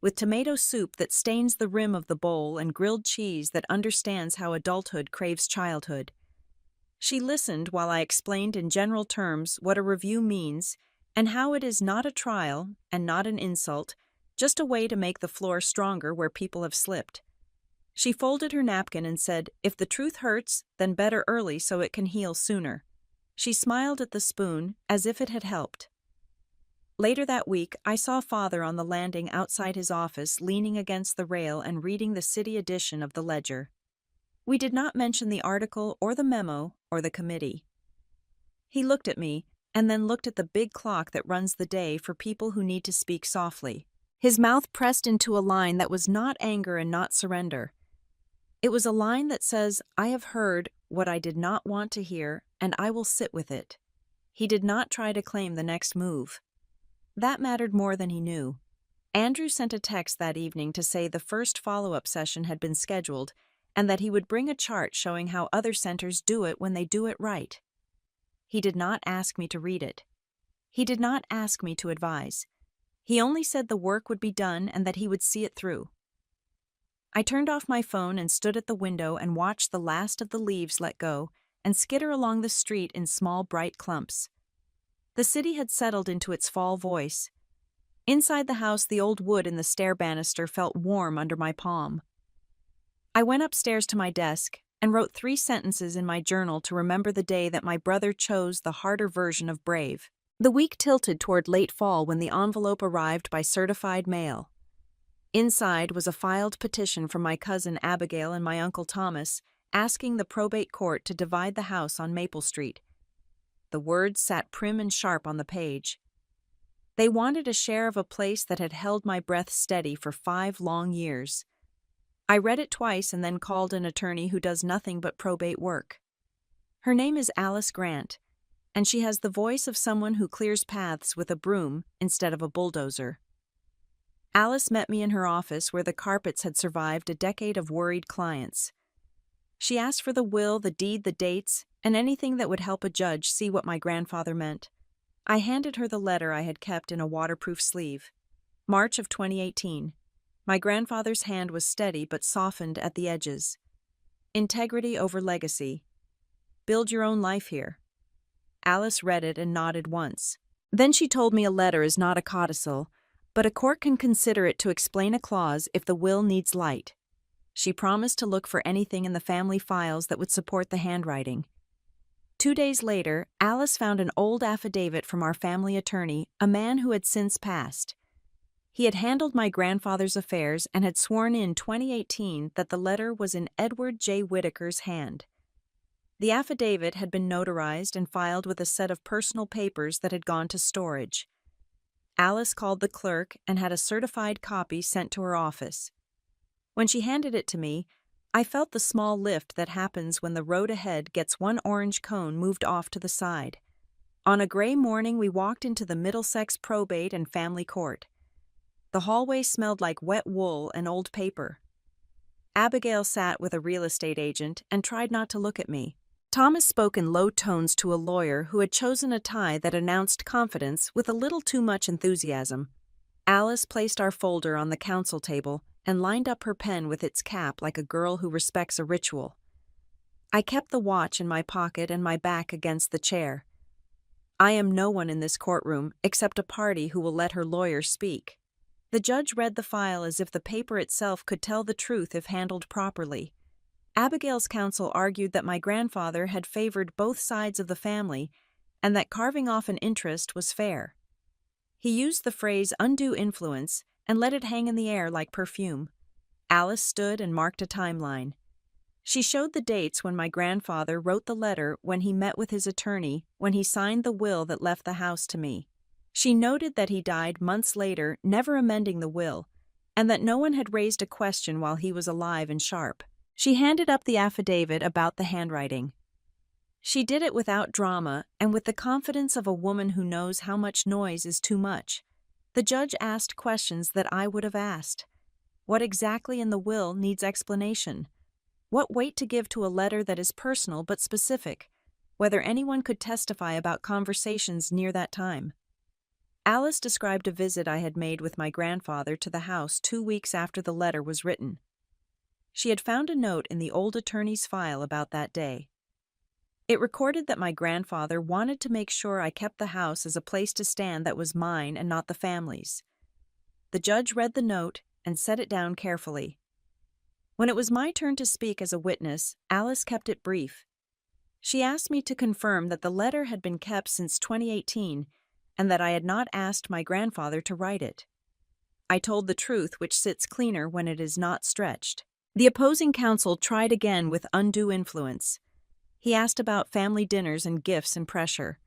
with tomato soup that stains the rim of the bowl and grilled cheese that understands how adulthood craves childhood. She listened while I explained in general terms what a review means and how it is not a trial and not an insult, just a way to make the floor stronger where people have slipped. She folded her napkin and said, "If the truth hurts, then better early so it can heal sooner." She smiled at the spoon as if it had helped. Later that week, I saw Father on the landing outside his office, leaning against the rail and reading the city edition of the Ledger. We did not mention the article or the memo or the committee. He looked at me and then looked at the big clock that runs the day for people who need to speak softly. His mouth pressed into a line that was not anger and not surrender. It was a line that says, "I have heard what I did not want to hear, and I will sit with it." He did not try to claim the next move. That mattered more than he knew. Andrew sent a text that evening to say the first follow-up session had been scheduled and that he would bring a chart showing how other centers do it when they do it right. He did not ask me to read it. He did not ask me to advise. He only said the work would be done and that he would see it through. I turned off my phone and stood at the window and watched the last of the leaves let go and skitter along the street in small, bright clumps. The city had settled into its fall voice. Inside the house, the old wood in the stair banister felt warm under my palm. I went upstairs to my desk and wrote 3 sentences in my journal to remember the day that my brother chose the harder version of brave. The week tilted toward late fall when the envelope arrived by certified mail. Inside was a filed petition from my cousin Abigail and my uncle Thomas, asking the probate court to divide the house on Maple Street. The words sat prim and sharp on the page. They wanted a share of a place that had held my breath steady for 5 long years. I read it twice and then called an attorney who does nothing but probate work. Her name is Alice Grant, and she has the voice of someone who clears paths with a broom instead of a bulldozer. Alice met me in her office where the carpets had survived a decade of worried clients. She asked for the will, the deed, the dates, and anything that would help a judge see what my grandfather meant. I handed her the letter I had kept in a waterproof sleeve. March of 2018. My grandfather's hand was steady but softened at the edges. Integrity over legacy. Build your own life here. Alice read it and nodded once. Then she told me a letter is not a codicil, but a court can consider it to explain a clause if the will needs light. She promised to look for anything in the family files that would support the handwriting. 2 days later, Alice found an old affidavit from our family attorney, a man who had since passed. He had handled my grandfather's affairs and had sworn in 2018 that the letter was in Edward J. Whitaker's hand. The affidavit had been notarized and filed with a set of personal papers that had gone to storage. Alice called the clerk and had a certified copy sent to her office. When she handed it to me, I felt the small lift that happens when the road ahead gets one orange cone moved off to the side. On a gray morning, we walked into the Middlesex Probate and Family Court. The hallway smelled like wet wool and old paper. Abigail sat with a real estate agent and tried not to look at me. Thomas spoke in low tones to a lawyer who had chosen a tie that announced confidence with a little too much enthusiasm. Alice placed our folder on the counsel table and lined up her pen with its cap like a girl who respects a ritual. I kept the watch in my pocket and my back against the chair. I am no one in this courtroom except a party who will let her lawyer speak. The judge read the file as if the paper itself could tell the truth if handled properly. Abigail's counsel argued that my grandfather had favored both sides of the family and that carving off an interest was fair. He used the phrase undue influence and let it hang in the air like perfume. Alice stood and marked a timeline. She showed the dates when my grandfather wrote the letter, when he met with his attorney, when he signed the will that left the house to me. She noted that he died months later, never amending the will, and that no one had raised a question while he was alive and sharp. She handed up the affidavit about the handwriting. She did it without drama and with the confidence of a woman who knows how much noise is too much. The judge asked questions that I would have asked. What exactly in the will needs explanation? What weight to give to a letter that is personal but specific? Whether anyone could testify about conversations near that time. Alice described a visit I had made with my grandfather to the house 2 weeks after the letter was written. She had found a note in the old attorney's file about that day. It recorded that my grandfather wanted to make sure I kept the house as a place to stand that was mine and not the family's. The judge read the note and set it down carefully. When it was my turn to speak as a witness, Alice kept it brief. She asked me to confirm that the letter had been kept since 2018 and that I had not asked my grandfather to write it. I told the truth, which sits cleaner when it is not stretched. The opposing counsel tried again with undue influence. He asked about family dinners and gifts and pressure.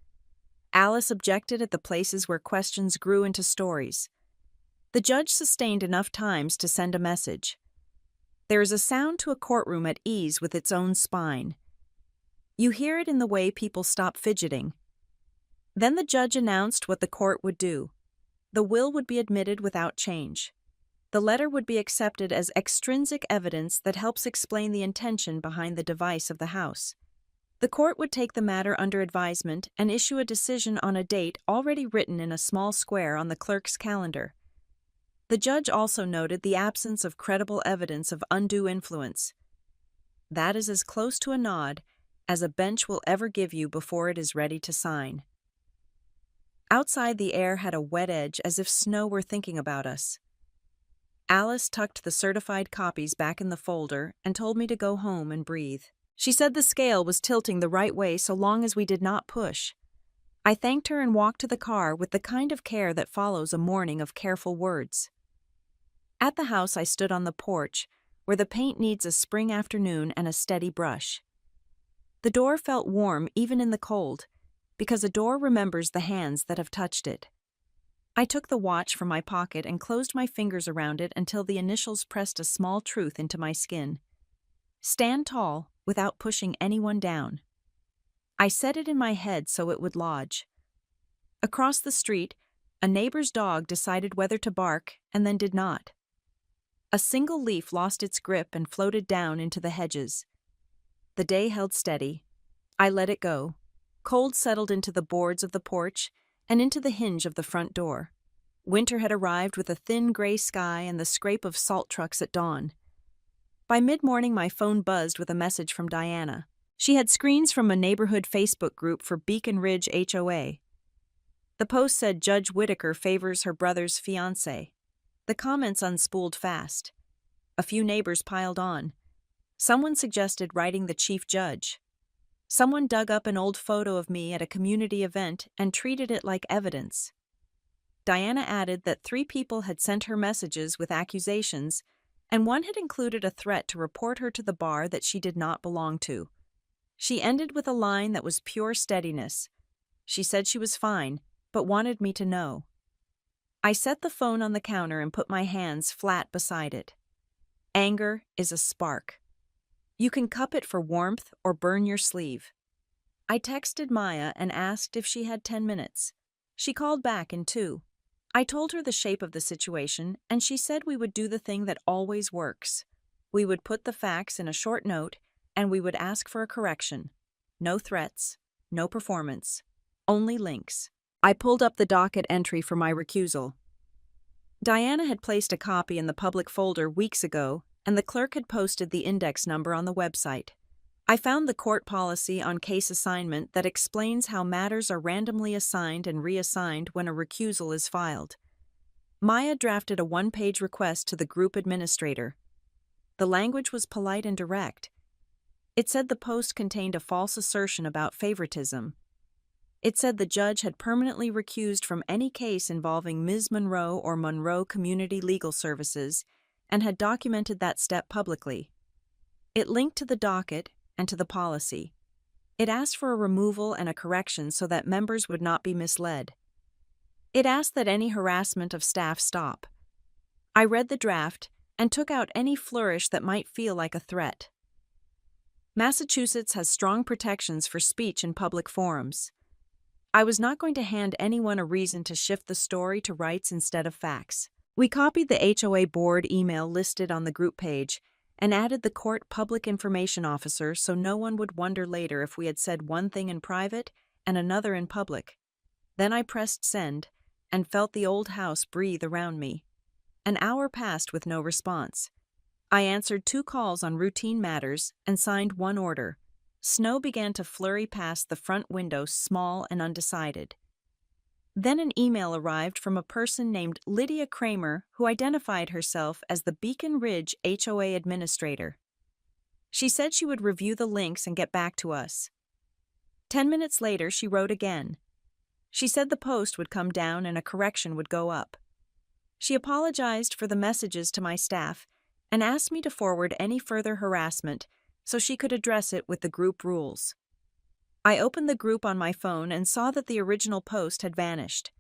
Alice objected at the places where questions grew into stories. The judge sustained enough times to send a message. There is a sound to a courtroom at ease with its own spine. You hear it in the way people stop fidgeting. Then the judge announced what the court would do. The will would be admitted without change. The letter would be accepted as extrinsic evidence that helps explain the intention behind the device of the house. The court would take the matter under advisement and issue a decision on a date already written in a small square on the clerk's calendar. The judge also noted the absence of credible evidence of undue influence. That is as close to a nod as a bench will ever give you before it is ready to sign. Outside, the air had a wet edge as if snow were thinking about us. Alice tucked the certified copies back in the folder and told me to go home and breathe. She said the scale was tilting the right way so long as we did not push. I thanked her and walked to the car with the kind of care that follows a morning of careful words. At the house, I stood on the porch, where the paint needs a spring afternoon and a steady brush. The door felt warm even in the cold, because a door remembers the hands that have touched it. I took the watch from my pocket and closed my fingers around it until the initials pressed a small truth into my skin. Stand tall without pushing anyone down. I said it in my head so it would lodge. Across the street, a neighbor's dog decided whether to bark and then did not. A single leaf lost its grip and floated down into the hedges. The day held steady. I let it go. Cold settled into the boards of the porch and into the hinge of the front door. Winter had arrived with a thin gray sky and the scrape of salt trucks at dawn. By mid-morning, my phone buzzed with a message from Diana. She had screens from a neighborhood Facebook group for Beacon Ridge HOA. The post said Judge Whitaker favors her brother's fiancée. The comments unspooled fast. A few neighbors piled on. Someone suggested writing the chief judge. Someone dug up an old photo of me at a community event and treated it like evidence. Diana added that 3 people had sent her messages with accusations, and one had included a threat to report her to the bar that she did not belong to. She ended with a line that was pure steadiness. She said she was fine, but wanted me to know. I set the phone on the counter and put my hands flat beside it. Anger is a spark. You can cup it for warmth or burn your sleeve. I texted Maya and asked if she had 10 minutes. She called back in 2. I told her the shape of the situation, and she said we would do the thing that always works. We would put the facts in a short note, and we would ask for a correction. No threats, no performance, only links. I pulled up the docket entry for my recusal. Diana had placed a copy in the public folder weeks ago, and the clerk had posted the index number on the website. I found the court policy on case assignment that explains how matters are randomly assigned and reassigned when a recusal is filed. Maya drafted a 1-page request to the group administrator. The language was polite and direct. It said the post contained a false assertion about favoritism. It said the judge had permanently recused from any case involving Ms. Monroe or Monroe Community Legal Services and had documented that step publicly. It linked to the docket and to the policy. It asked for a removal and a correction so that members would not be misled. It asked that any harassment of staff stop. I read the draft and took out any flourish that might feel like a threat. Massachusetts has strong protections for speech in public forums. I was not going to hand anyone a reason to shift the story to rights instead of facts. We copied the HOA board email listed on the group page and added the court public information officer so no one would wonder later if we had said one thing in private and another in public. Then I pressed send and felt the old house breathe around me. An hour passed with no response. I answered 2 calls on routine matters and signed 1 order. Snow began to flurry past the front window, small and undecided. Then an email arrived from a person named Lydia Kramer, who identified herself as the Beacon Ridge HOA administrator. She said she would review the links and get back to us. 10 minutes later, she wrote again. She said the post would come down and a correction would go up. She apologized for the messages to my staff and asked me to forward any further harassment so she could address it with the group rules. I opened the group on my phone and saw that the original post had vanished.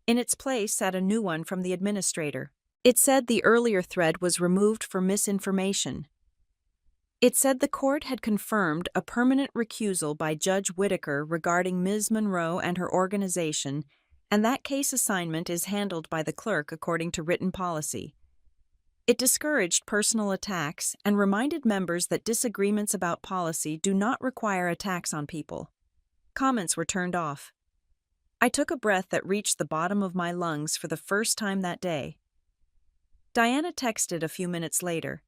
In its place sat a new one from the administrator. It said the earlier thread was removed for misinformation. It said the court had confirmed a permanent recusal by Judge Whitaker regarding Ms. Monroe and her organization, and that case assignment is handled by the clerk according to written policy. It discouraged personal attacks and reminded members that disagreements about policy do not require attacks on people. Comments were turned off. I took a breath that reached the bottom of my lungs for the first time that day. Diana texted a few minutes later.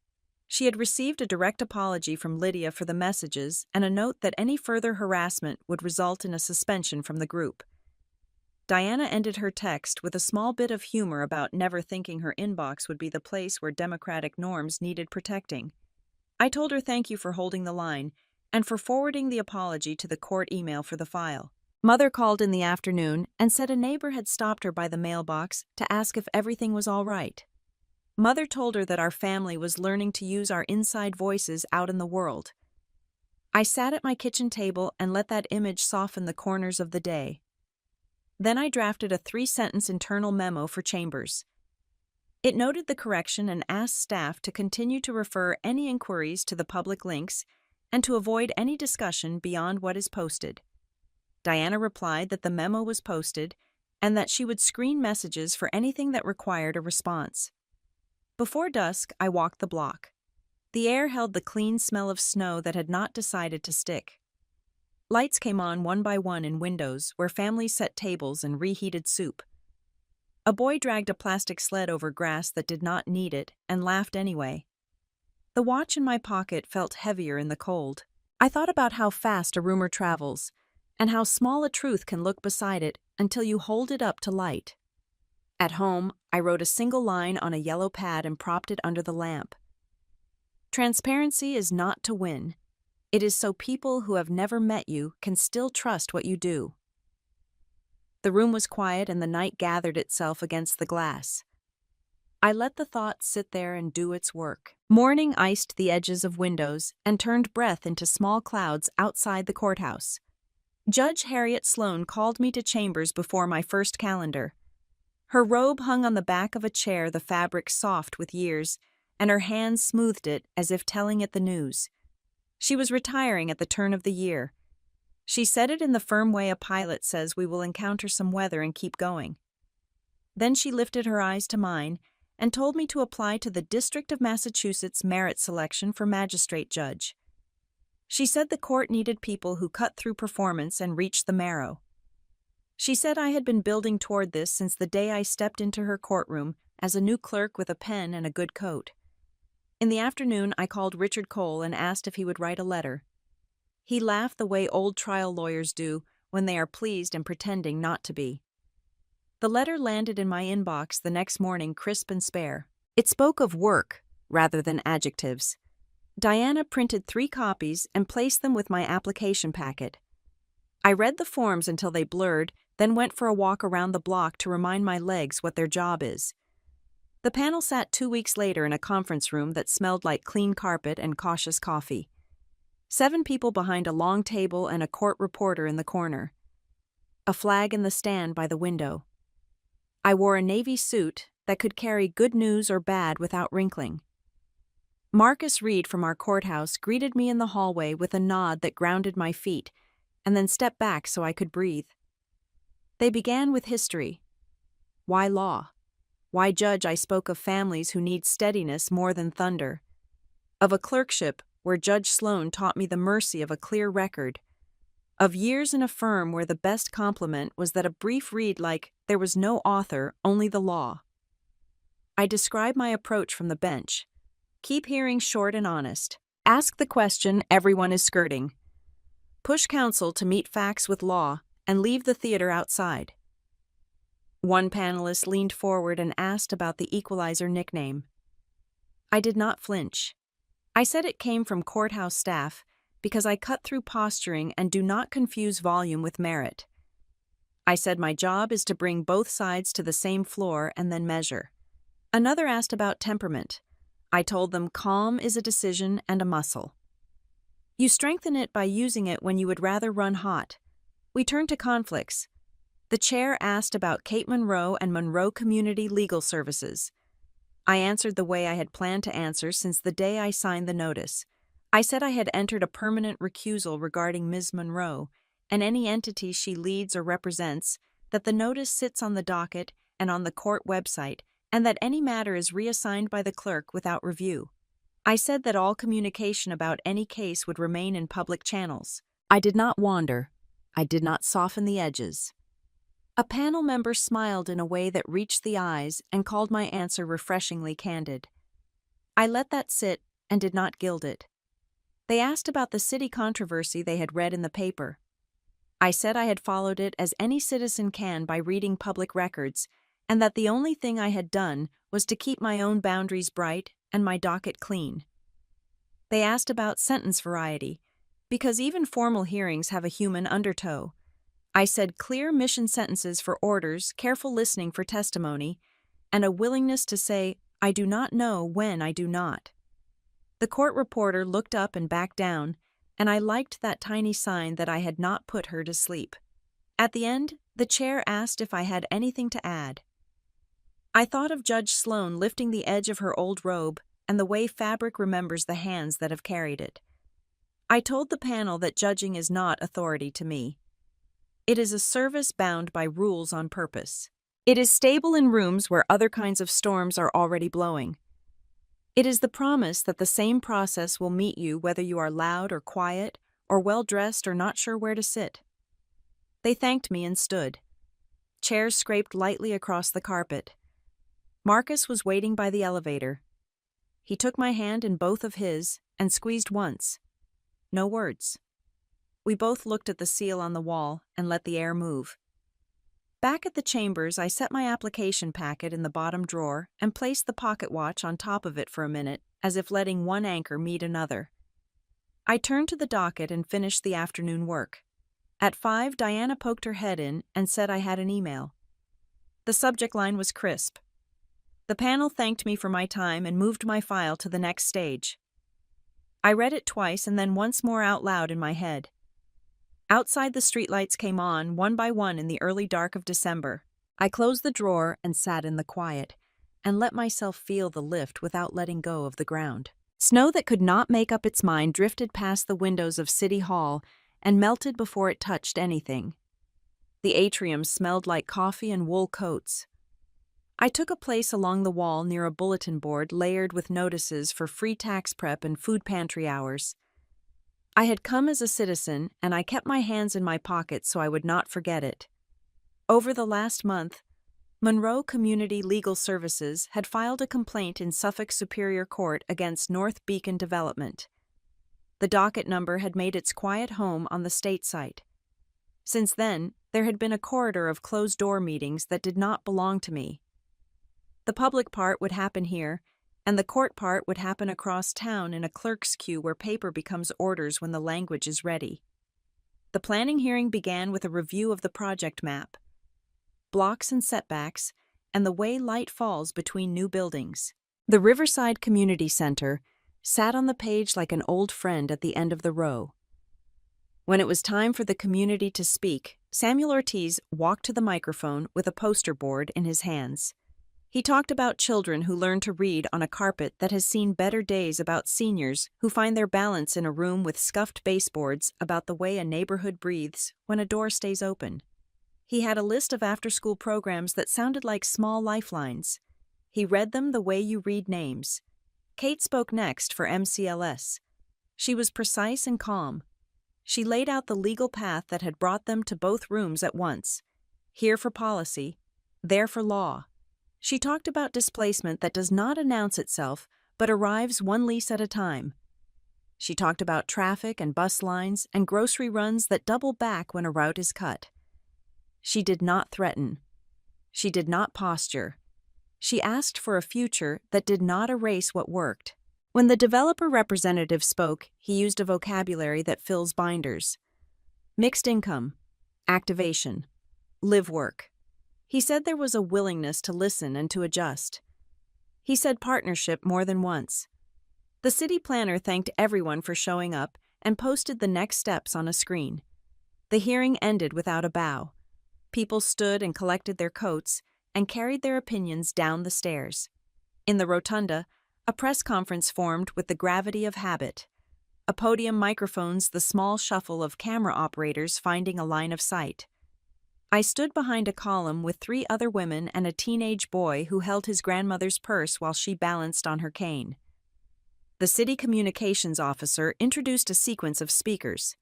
She had received a direct apology from Lydia for the messages and a note that any further harassment would result in a suspension from the group. Diana ended her text with a small bit of humor about never thinking her inbox would be the place where democratic norms needed protecting. I told her thank you for holding the line and for forwarding the apology to the court email for the file. Mother called in the afternoon and said a neighbor had stopped her by the mailbox to ask if everything was all right. Mother told her that our family was learning to use our inside voices out in the world. I sat at my kitchen table and let that image soften the corners of the day. Then I drafted a 3-sentence internal memo for Chambers. It noted the correction and asked staff to continue to refer any inquiries to the public links and to avoid any discussion beyond what is posted. Diana replied that the memo was posted and that she would screen messages for anything that required a response. Before dusk, I walked the block. The air held the clean smell of snow that had not decided to stick. Lights came on one by one in windows where families set tables and reheated soup. A boy dragged a plastic sled over grass that did not need it and laughed anyway. The watch in my pocket felt heavier in the cold. I thought about how fast a rumor travels and how small a truth can look beside it until you hold it up to light. At home, I wrote a single line on a yellow pad and propped it under the lamp. Transparency is not to win. It is so people who have never met you can still trust what you do. The room was quiet and the night gathered itself against the glass. I let the thought sit there and do its work. Morning iced the edges of windows and turned breath into small clouds outside the courthouse. Judge Harriet Sloan called me to Chambers before my first calendar. Her robe hung on the back of a chair, the fabric soft with years, and her hands smoothed it as if telling it the news. She was retiring at the turn of the year. She said it in the firm way a pilot says we will encounter some weather and keep going. Then she lifted her eyes to mine and told me to apply to the District of Massachusetts merit selection for magistrate judge. She said the court needed people who cut through performance and reached the marrow. She said I had been building toward this since the day I stepped into her courtroom as a new clerk with a pen and a good coat. In the afternoon, I called Richard Cole and asked if he would write a letter. He laughed the way old trial lawyers do when they are pleased and pretending not to be. The letter landed in my inbox the next morning, crisp and spare. It spoke of work rather than adjectives. Diana printed 3 copies and placed them with my application packet. I read the forms until they blurred, then went for a walk around the block to remind my legs what their job is. The panel sat 2 weeks later in a conference room that smelled like clean carpet and cautious coffee. 7 people behind a long table and a court reporter in the corner. A flag in the stand by the window. I wore a navy suit that could carry good news or bad without wrinkling. Marcus Reed from our courthouse greeted me in the hallway with a nod that grounded my feet, and then stepped back so I could breathe. They began with history. Why law? Why judge? I spoke of families who need steadiness more than thunder. Of a clerkship where Judge Sloan taught me the mercy of a clear record. Of years in a firm where the best compliment was that a brief read like, "There was no author, only the law." I describe my approach from the bench. Keep hearings short and honest. Ask the question everyone is skirting. Push counsel to meet facts with law and leave the theater outside. One panelist leaned forward and asked about the equalizer nickname. I did not flinch. I said it came from courthouse staff because I cut through posturing and do not confuse volume with merit. I said my job is to bring both sides to the same floor and then measure. Another asked about temperament. I told them calm is a decision and a muscle. You strengthen it by using it when you would rather run hot. We turned to conflicts. The chair asked about Cape Monroe and Monroe Community Legal Services. I answered the way I had planned to answer since the day I signed the notice. I said I had entered a permanent recusal regarding Ms. Monroe and any entity she leads or represents, that the notice sits on the docket and on the court website, and that any matter is reassigned by the clerk without review. I said that all communication about any case would remain in public channels. I did not wander. I did not soften the edges. A panel member smiled in a way that reached the eyes and called my answer refreshingly candid. I let that sit and did not gild it. They asked about the city controversy they had read in the paper. I said I had followed it as any citizen can by reading public records, and that the only thing I had done was to keep my own boundaries bright and my docket clean. They asked about sentence variety, because even formal hearings have a human undertow. I said clear mission sentences for orders, careful listening for testimony, and a willingness to say, I do not know when I do not. The court reporter looked up and back down, and I liked that tiny sign that I had not put her to sleep. At the end, the chair asked if I had anything to add. I thought of Judge Sloan lifting the edge of her old robe and the way fabric remembers the hands that have carried it. I told the panel that judging is not authority to me. It is a service bound by rules on purpose. It is stable in rooms where other kinds of storms are already blowing. It is the promise that the same process will meet you whether you are loud or quiet, or well-dressed or not sure where to sit. They thanked me and stood. Chairs scraped lightly across the carpet. Marcus was waiting by the elevator. He took my hand in both of his and squeezed once. No words. We both looked at the seal on the wall and let the air move. Back at the chambers, I set my application packet in the bottom drawer and placed the pocket watch on top of it for a minute, as if letting one anchor meet another. I turned to the docket and finished the afternoon work. At 5, Diana poked her head in and said I had an email. The subject line was crisp. The panel thanked me for my time and moved my file to the next stage. I read it twice and then once more out loud in my head. Outside, the streetlights came on, one by one in the early dark of December. I closed the drawer and sat in the quiet, and let myself feel the lift without letting go of the ground. Snow that could not make up its mind drifted past the windows of City Hall and melted before it touched anything. The atrium smelled like coffee and wool coats. I took a place along the wall near a bulletin board layered with notices for free tax prep and food pantry hours. I had come as a citizen, and I kept my hands in my pockets so I would not forget it. Over the last month, Monroe Community Legal Services had filed a complaint in Suffolk Superior Court against North Beacon Development. The docket number had made its quiet home on the state site. Since then, there had been a corridor of closed-door meetings that did not belong to me. The public part would happen here, and the court part would happen across town in a clerk's queue where paper becomes orders when the language is ready. The planning hearing began with a review of the project map, blocks and setbacks, and the way light falls between new buildings. The Riverside Community Center sat on the page like an old friend at the end of the row. When it was time for the community to speak, Samuel Ortiz walked to the microphone with a poster board in his hands. He talked about children who learn to read on a carpet that has seen better days, about seniors who find their balance in a room with scuffed baseboards, about the way a neighborhood breathes when a door stays open. He had a list of after-school programs that sounded like small lifelines. He read them the way you read names. Kate spoke next for MCLS. She was precise and calm. She laid out the legal path that had brought them to both rooms at once. Here for policy, there for law. She talked about displacement that does not announce itself, but arrives one lease at a time. She talked about traffic and bus lines and grocery runs that double back when a route is cut. She did not threaten. She did not posture. She asked for a future that did not erase what worked. When the developer representative spoke, he used a vocabulary that fills binders. Mixed income, activation, live work. He said there was a willingness to listen and to adjust. He said partnership more than once. The city planner thanked everyone for showing up and posted the next steps on a screen. The hearing ended without a bow. People stood and collected their coats and carried their opinions down the stairs. In the rotunda, a press conference formed with the gravity of habit. A podium microphones the small shuffle of camera operators finding a line of sight. I stood behind a column with 3 other women and a teenage boy who held his grandmother's purse while she balanced on her cane. The city communications officer introduced a sequence of speakers.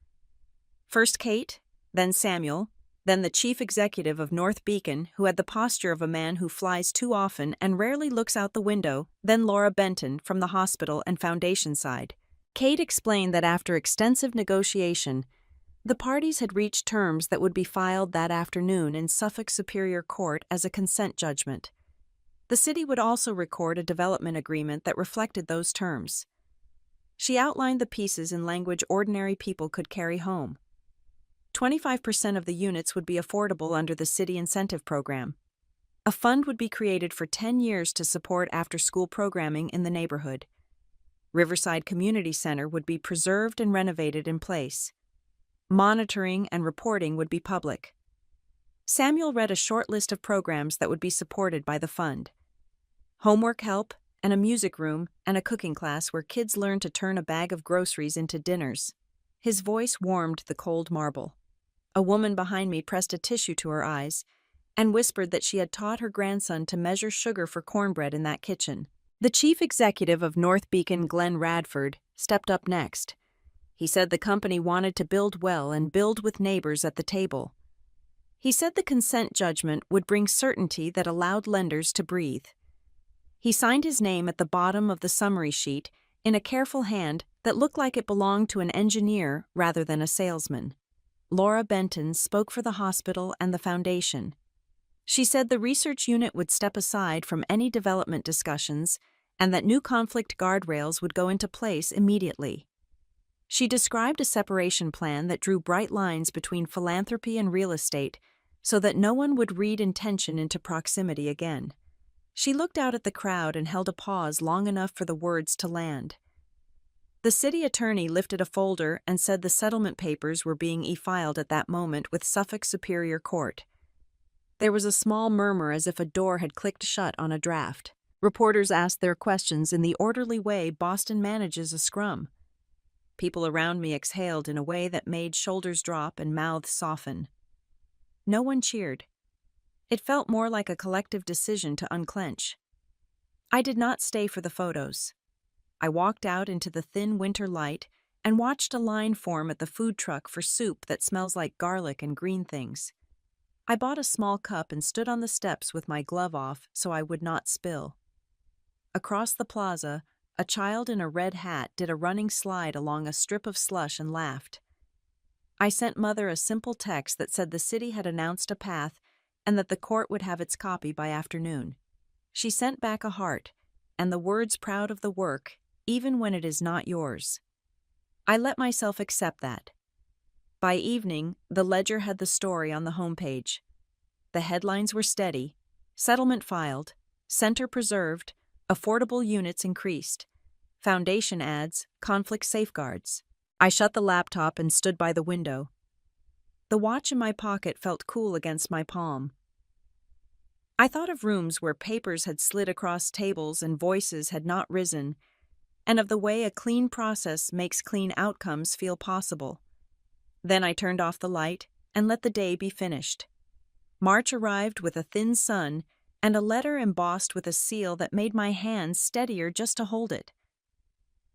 First Kate, then Samuel, then the chief executive of North Beacon, who had the posture of a man who flies too often and rarely looks out the window, then Laura Benton from the hospital and foundation side. Kate explained that after extensive negotiation, the parties had reached terms that would be filed that afternoon in Suffolk Superior Court as a consent judgment. The city would also record a development agreement that reflected those terms. She outlined the pieces in language ordinary people could carry home. 25% of the units would be affordable under the city incentive program. A fund would be created for 10 years to support after-school programming in the neighborhood. Riverside Community Center would be preserved and renovated in place. Monitoring and reporting would be public. Samuel read a short list of programs that would be supported by the fund. Homework help, and a music room, and a cooking class where kids learn to turn a bag of groceries into dinners. His voice warmed the cold marble. A woman behind me pressed a tissue to her eyes and whispered that she had taught her grandson to measure sugar for cornbread in that kitchen. The chief executive of North Beacon, Glenn Radford, stepped up next. He said the company wanted to build well and build with neighbors at the table. He said the consent judgment would bring certainty that allowed lenders to breathe. He signed his name at the bottom of the summary sheet in a careful hand that looked like it belonged to an engineer rather than a salesman. Laura Benton spoke for the hospital and the foundation. She said the research unit would step aside from any development discussions and that new conflict guardrails would go into place immediately. She described a separation plan that drew bright lines between philanthropy and real estate so that no one would read intention into proximity again. She looked out at the crowd and held a pause long enough for the words to land. The city attorney lifted a folder and said the settlement papers were being e-filed at that moment with Suffolk Superior Court. There was a small murmur as if a door had clicked shut on a draft. Reporters asked their questions in the orderly way Boston manages a scrum. People around me exhaled in a way that made shoulders drop and mouths soften. No one cheered. It felt more like a collective decision to unclench. I did not stay for the photos. I walked out into the thin winter light and watched a line form at the food truck for soup that smells like garlic and green things. I bought a small cup and stood on the steps with my glove off so I would not spill. Across the plaza, a child in a red hat did a running slide along a strip of slush and laughed. I sent Mother a simple text that said the city had announced a path and that the court would have its copy by afternoon. She sent back a heart, and the words proud of the work, even when it is not yours. I let myself accept that. By evening, the ledger had the story on the homepage. The headlines were steady: settlement filed, center preserved, affordable units increased, foundation adds, conflict safeguards. I shut the laptop and stood by the window. The watch in my pocket felt cool against my palm. I thought of rooms where papers had slid across tables and voices had not risen, and of the way a clean process makes clean outcomes feel possible. Then I turned off the light and let the day be finished. March arrived with a thin sun and a letter embossed with a seal that made my hands steadier just to hold it.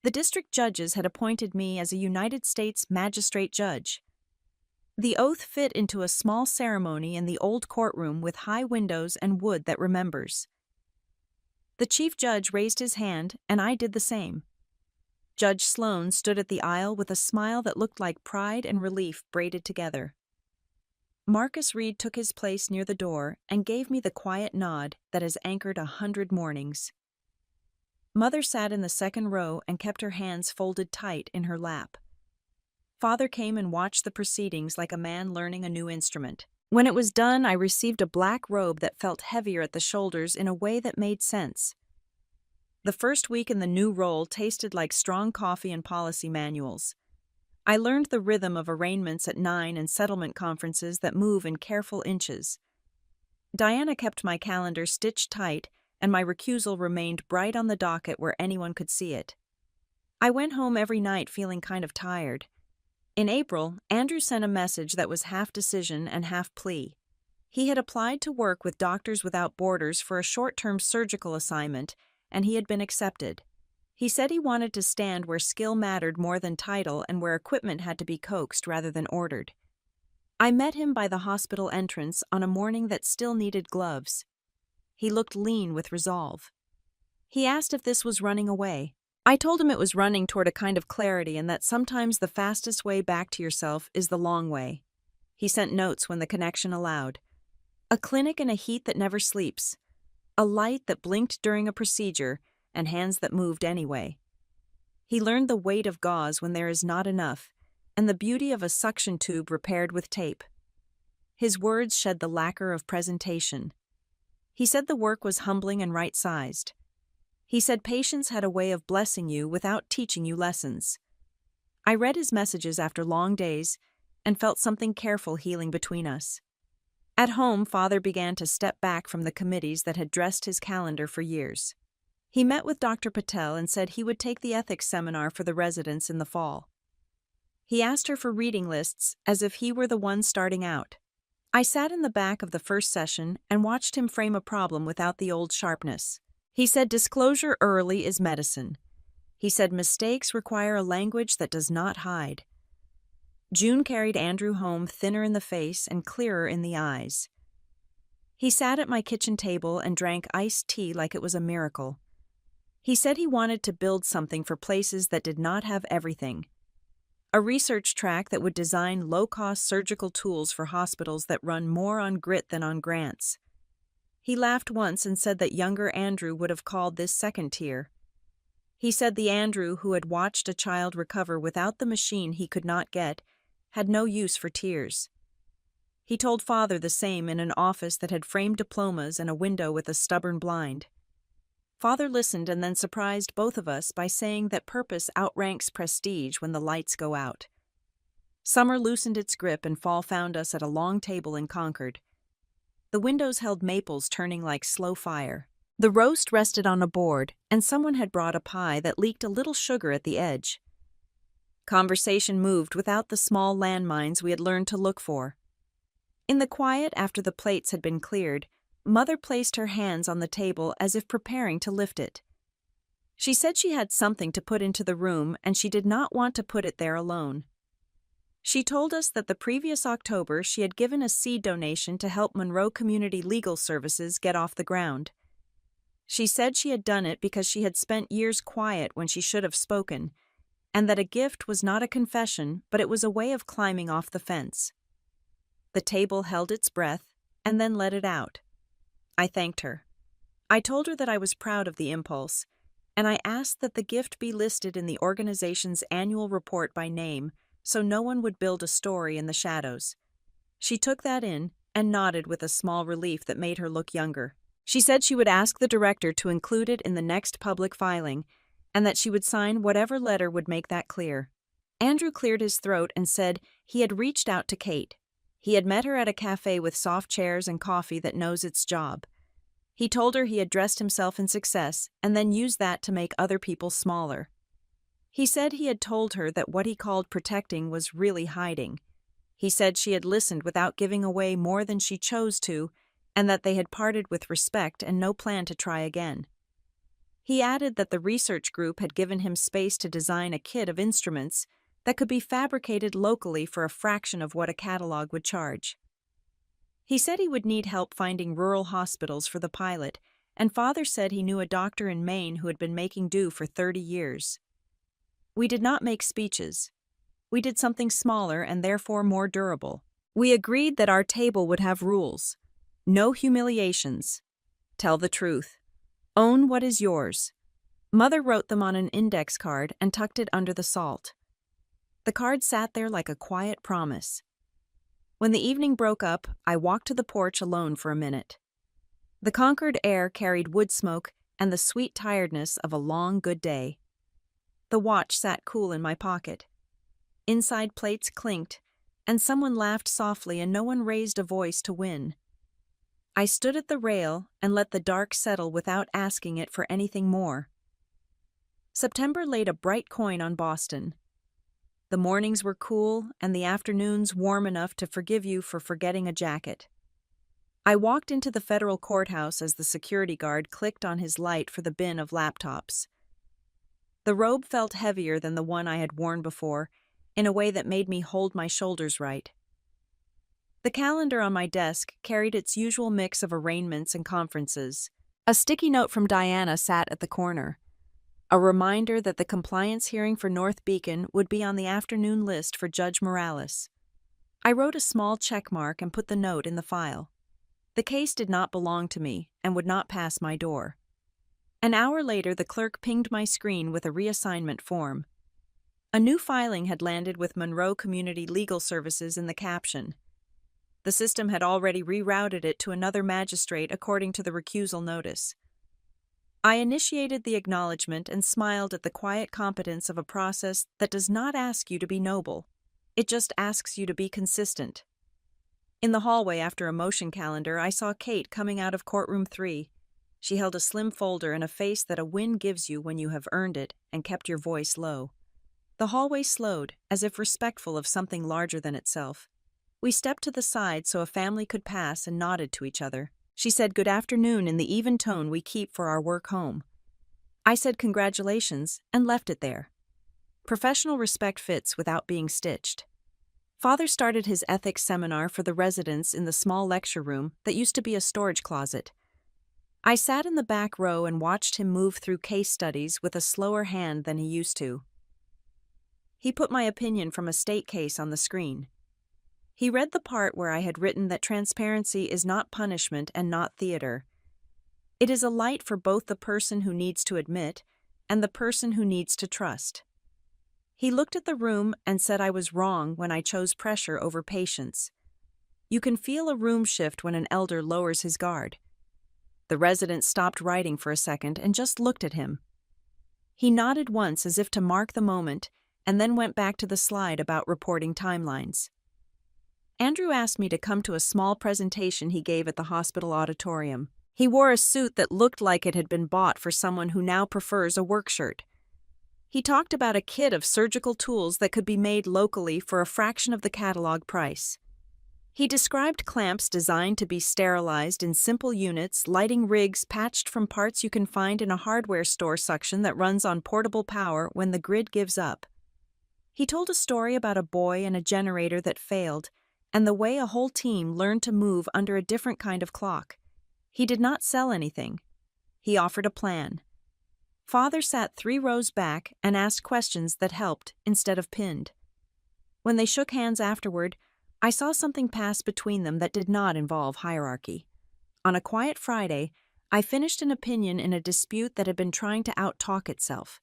The district judges had appointed me as a United States magistrate judge. The oath fit into a small ceremony in the old courtroom with high windows and wood that remembers. The chief judge raised his hand, and I did the same. Judge Sloan stood at the aisle with a smile that looked like pride and relief braided together. Marcus Reed took his place near the door and gave me the quiet nod that has anchored 100 mornings. Mother sat in the second row and kept her hands folded tight in her lap. Father came and watched the proceedings like a man learning a new instrument. When it was done, I received a black robe that felt heavier at the shoulders in a way that made sense. The first week in the new role tasted like strong coffee and policy manuals. I learned the rhythm of arraignments at 9 and settlement conferences that move in careful inches. Diana kept my calendar stitched tight, and my recusal remained bright on the docket where anyone could see it. I went home every night feeling kind of tired. In April, Andrew sent a message that was half decision and half plea. He had applied to work with Doctors Without Borders for a short-term surgical assignment, and he had been accepted. He said he wanted to stand where skill mattered more than title and where equipment had to be coaxed rather than ordered. I met him by the hospital entrance on a morning that still needed gloves. He looked lean with resolve. He asked if this was running away. I told him it was running toward a kind of clarity and that sometimes the fastest way back to yourself is the long way. He sent notes when the connection allowed. A clinic in a heat that never sleeps. A light that blinked during a procedure and hands that moved anyway. He learned the weight of gauze when there is not enough and the beauty of a suction tube repaired with tape. His words shed the lacquer of presentation. He said the work was humbling and right-sized. He said patience had a way of blessing you without teaching you lessons. I read his messages after long days and felt something careful healing between us. At home, Father began to step back from the committees that had dressed his calendar for years. He met with Dr. Patel and said he would take the ethics seminar for the residents in the fall. He asked her for reading lists as if he were the one starting out. I sat in the back of the first session and watched him frame a problem without the old sharpness. He said disclosure early is medicine. He said mistakes require a language that does not hide. June carried Andrew home thinner in the face and clearer in the eyes. He sat at my kitchen table and drank iced tea like it was a miracle. He said he wanted to build something for places that did not have everything. A research track that would design low-cost surgical tools for hospitals that run more on grit than on grants. He laughed once and said that younger Andrew would have called this second tier. He said the Andrew who had watched a child recover without the machine he could not get had no use for tears. He told Father the same in an office that had framed diplomas and a window with a stubborn blind. Father listened and then surprised both of us by saying that purpose outranks prestige when the lights go out. Summer loosened its grip and fall found us at a long table in Concord. The windows held maples turning like slow fire. The roast rested on a board, and someone had brought a pie that leaked a little sugar at the edge. Conversation moved without the small landmines we had learned to look for. In the quiet after the plates had been cleared, Mother placed her hands on the table as if preparing to lift it. She said she had something to put into the room and she did not want to put it there alone. She told us that the previous October she had given a seed donation to help Monroe Community Legal Services get off the ground. She said she had done it because she had spent years quiet when she should have spoken, and that a gift was not a confession, but it was a way of climbing off the fence. The table held its breath and then let it out. I thanked her. I told her that I was proud of the impulse, and I asked that the gift be listed in the organization's annual report by name so no one would build a story in the shadows. She took that in and nodded with a small relief that made her look younger. She said she would ask the director to include it in the next public filing, and that she would sign whatever letter would make that clear. Andrew cleared his throat and said he had reached out to Kate. He had met her at a cafe with soft chairs and coffee that knows its job. He told her he had dressed himself in success and then used that to make other people smaller. He said he had told her that what he called protecting was really hiding. He said she had listened without giving away more than she chose to, and that they had parted with respect and no plan to try again. He added that the research group had given him space to design a kit of instruments that could be fabricated locally for a fraction of what a catalog would charge. He said he would need help finding rural hospitals for the pilot, and Father said he knew a doctor in Maine who had been making do for 30 years. We did not make speeches. We did something smaller and therefore more durable. We agreed that our table would have rules. No humiliations. Tell the truth. Own what is yours. Mother wrote them on an index card and tucked it under the salt. The card sat there like a quiet promise. When the evening broke up, I walked to the porch alone for a minute. The Concord air carried wood smoke and the sweet tiredness of a long, good day. The watch sat cool in my pocket. Inside plates clinked, and someone laughed softly and no one raised a voice to win. I stood at the rail and let the dark settle without asking it for anything more. September laid a bright coin on Boston. The mornings were cool and the afternoons warm enough to forgive you for forgetting a jacket. I walked into the federal courthouse as the security guard clicked on his light for the bin of laptops. The robe felt heavier than the one I had worn before, in a way that made me hold my shoulders right. The calendar on my desk carried its usual mix of arraignments and conferences. A sticky note from Diana sat at the corner. A reminder that the compliance hearing for North Beacon would be on the afternoon list for Judge Morales. I wrote a small check mark and put the note in the file. The case did not belong to me and would not pass my door. An hour later, the clerk pinged my screen with a reassignment form. A new filing had landed with Monroe Community Legal Services in the caption. The system had already rerouted it to another magistrate according to the recusal notice. I initiated the acknowledgement and smiled at the quiet competence of a process that does not ask you to be noble. It just asks you to be consistent. In the hallway after a motion calendar, I saw Kate coming out of courtroom 3. She held a slim folder and a face that a win gives you when you have earned it and kept your voice low. The hallway slowed, as if respectful of something larger than itself. We stepped to the side so a family could pass and nodded to each other. She said good afternoon in the even tone we keep for our work home. I said congratulations and left it there. Professional respect fits without being stitched. Father started his ethics seminar for the residents in the small lecture room that used to be a storage closet. I sat in the back row and watched him move through case studies with a slower hand than he used to. He put my opinion from a state case on the screen. He read the part where I had written that transparency is not punishment and not theater. It is a light for both the person who needs to admit and the person who needs to trust. He looked at the room and said I was wrong when I chose pressure over patience. You can feel a room shift when an elder lowers his guard. The resident stopped writing for a second and just looked at him. He nodded once as if to mark the moment and then went back to the slide about reporting timelines. Andrew asked me to come to a small presentation he gave at the hospital auditorium. He wore a suit that looked like it had been bought for someone who now prefers a work shirt. He talked about a kit of surgical tools that could be made locally for a fraction of the catalog price. He described clamps designed to be sterilized in simple units, lighting rigs patched from parts you can find in a hardware store suction that runs on portable power when the grid gives up. He told a story about a boy and a generator that failed, and the way a whole team learned to move under a different kind of clock. He did not sell anything. He offered a plan. Father sat 3 rows back and asked questions that helped instead of pinned. When they shook hands afterward, I saw something pass between them that did not involve hierarchy. On a quiet Friday, I finished an opinion in a dispute that had been trying to out-talk itself.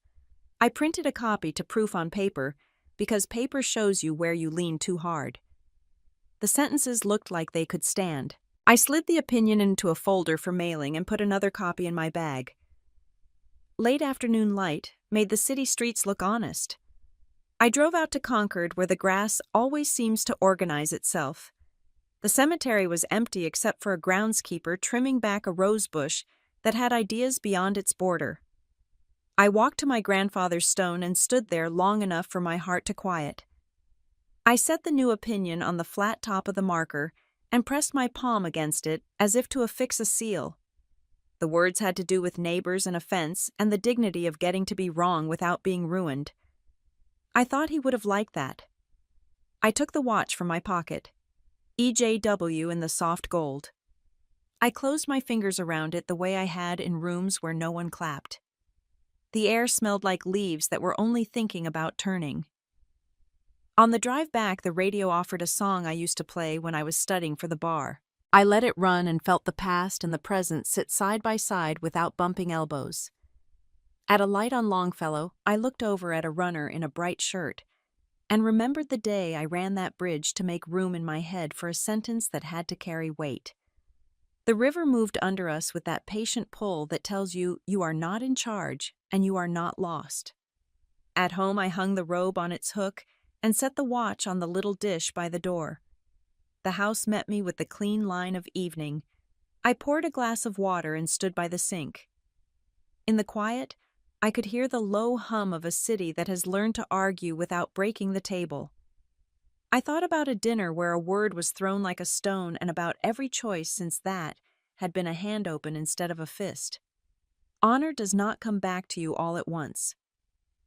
I printed a copy to proof on paper because paper shows you where you lean too hard. The sentences looked like they could stand. I slid the opinion into a folder for mailing and put another copy in my bag. Late afternoon light made the city streets look honest. I drove out to Concord, where the grass always seems to organize itself. The cemetery was empty except for a groundskeeper trimming back a rose bush that had ideas beyond its border. I walked to my grandfather's stone and stood there long enough for my heart to quiet. I set the new opinion on the flat top of the marker and pressed my palm against it as if to affix a seal. The words had to do with neighbors and offense and the dignity of getting to be wrong without being ruined. I thought he would have liked that. I took the watch from my pocket. EJW in the soft gold. I closed my fingers around it the way I had in rooms where no one clapped. The air smelled like leaves that were only thinking about turning. On the drive back, the radio offered a song I used to play when I was studying for the bar. I let it run and felt the past and the present sit side by side without bumping elbows. At a light on Longfellow, I looked over at a runner in a bright shirt and remembered the day I ran that bridge to make room in my head for a sentence that had to carry weight. The river moved under us with that patient pull that tells you you are not in charge and you are not lost. At home, I hung the robe on its hook and set the watch on the little dish by the door. The house met me with the clean line of evening. I poured a glass of water and stood by the sink. In the quiet, I could hear the low hum of a city that has learned to argue without breaking the table. I thought about a dinner where a word was thrown like a stone and about every choice since that had been a hand open instead of a fist. Honor does not come back to you all at once.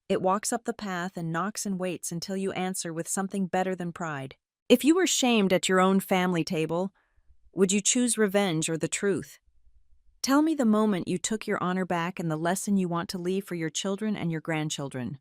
It walks up the path and knocks and waits until you answer with something better than pride. If you were shamed at your own family table, would you choose revenge or the truth? Tell me the moment you took your honor back and the lesson you want to leave for your children and your grandchildren.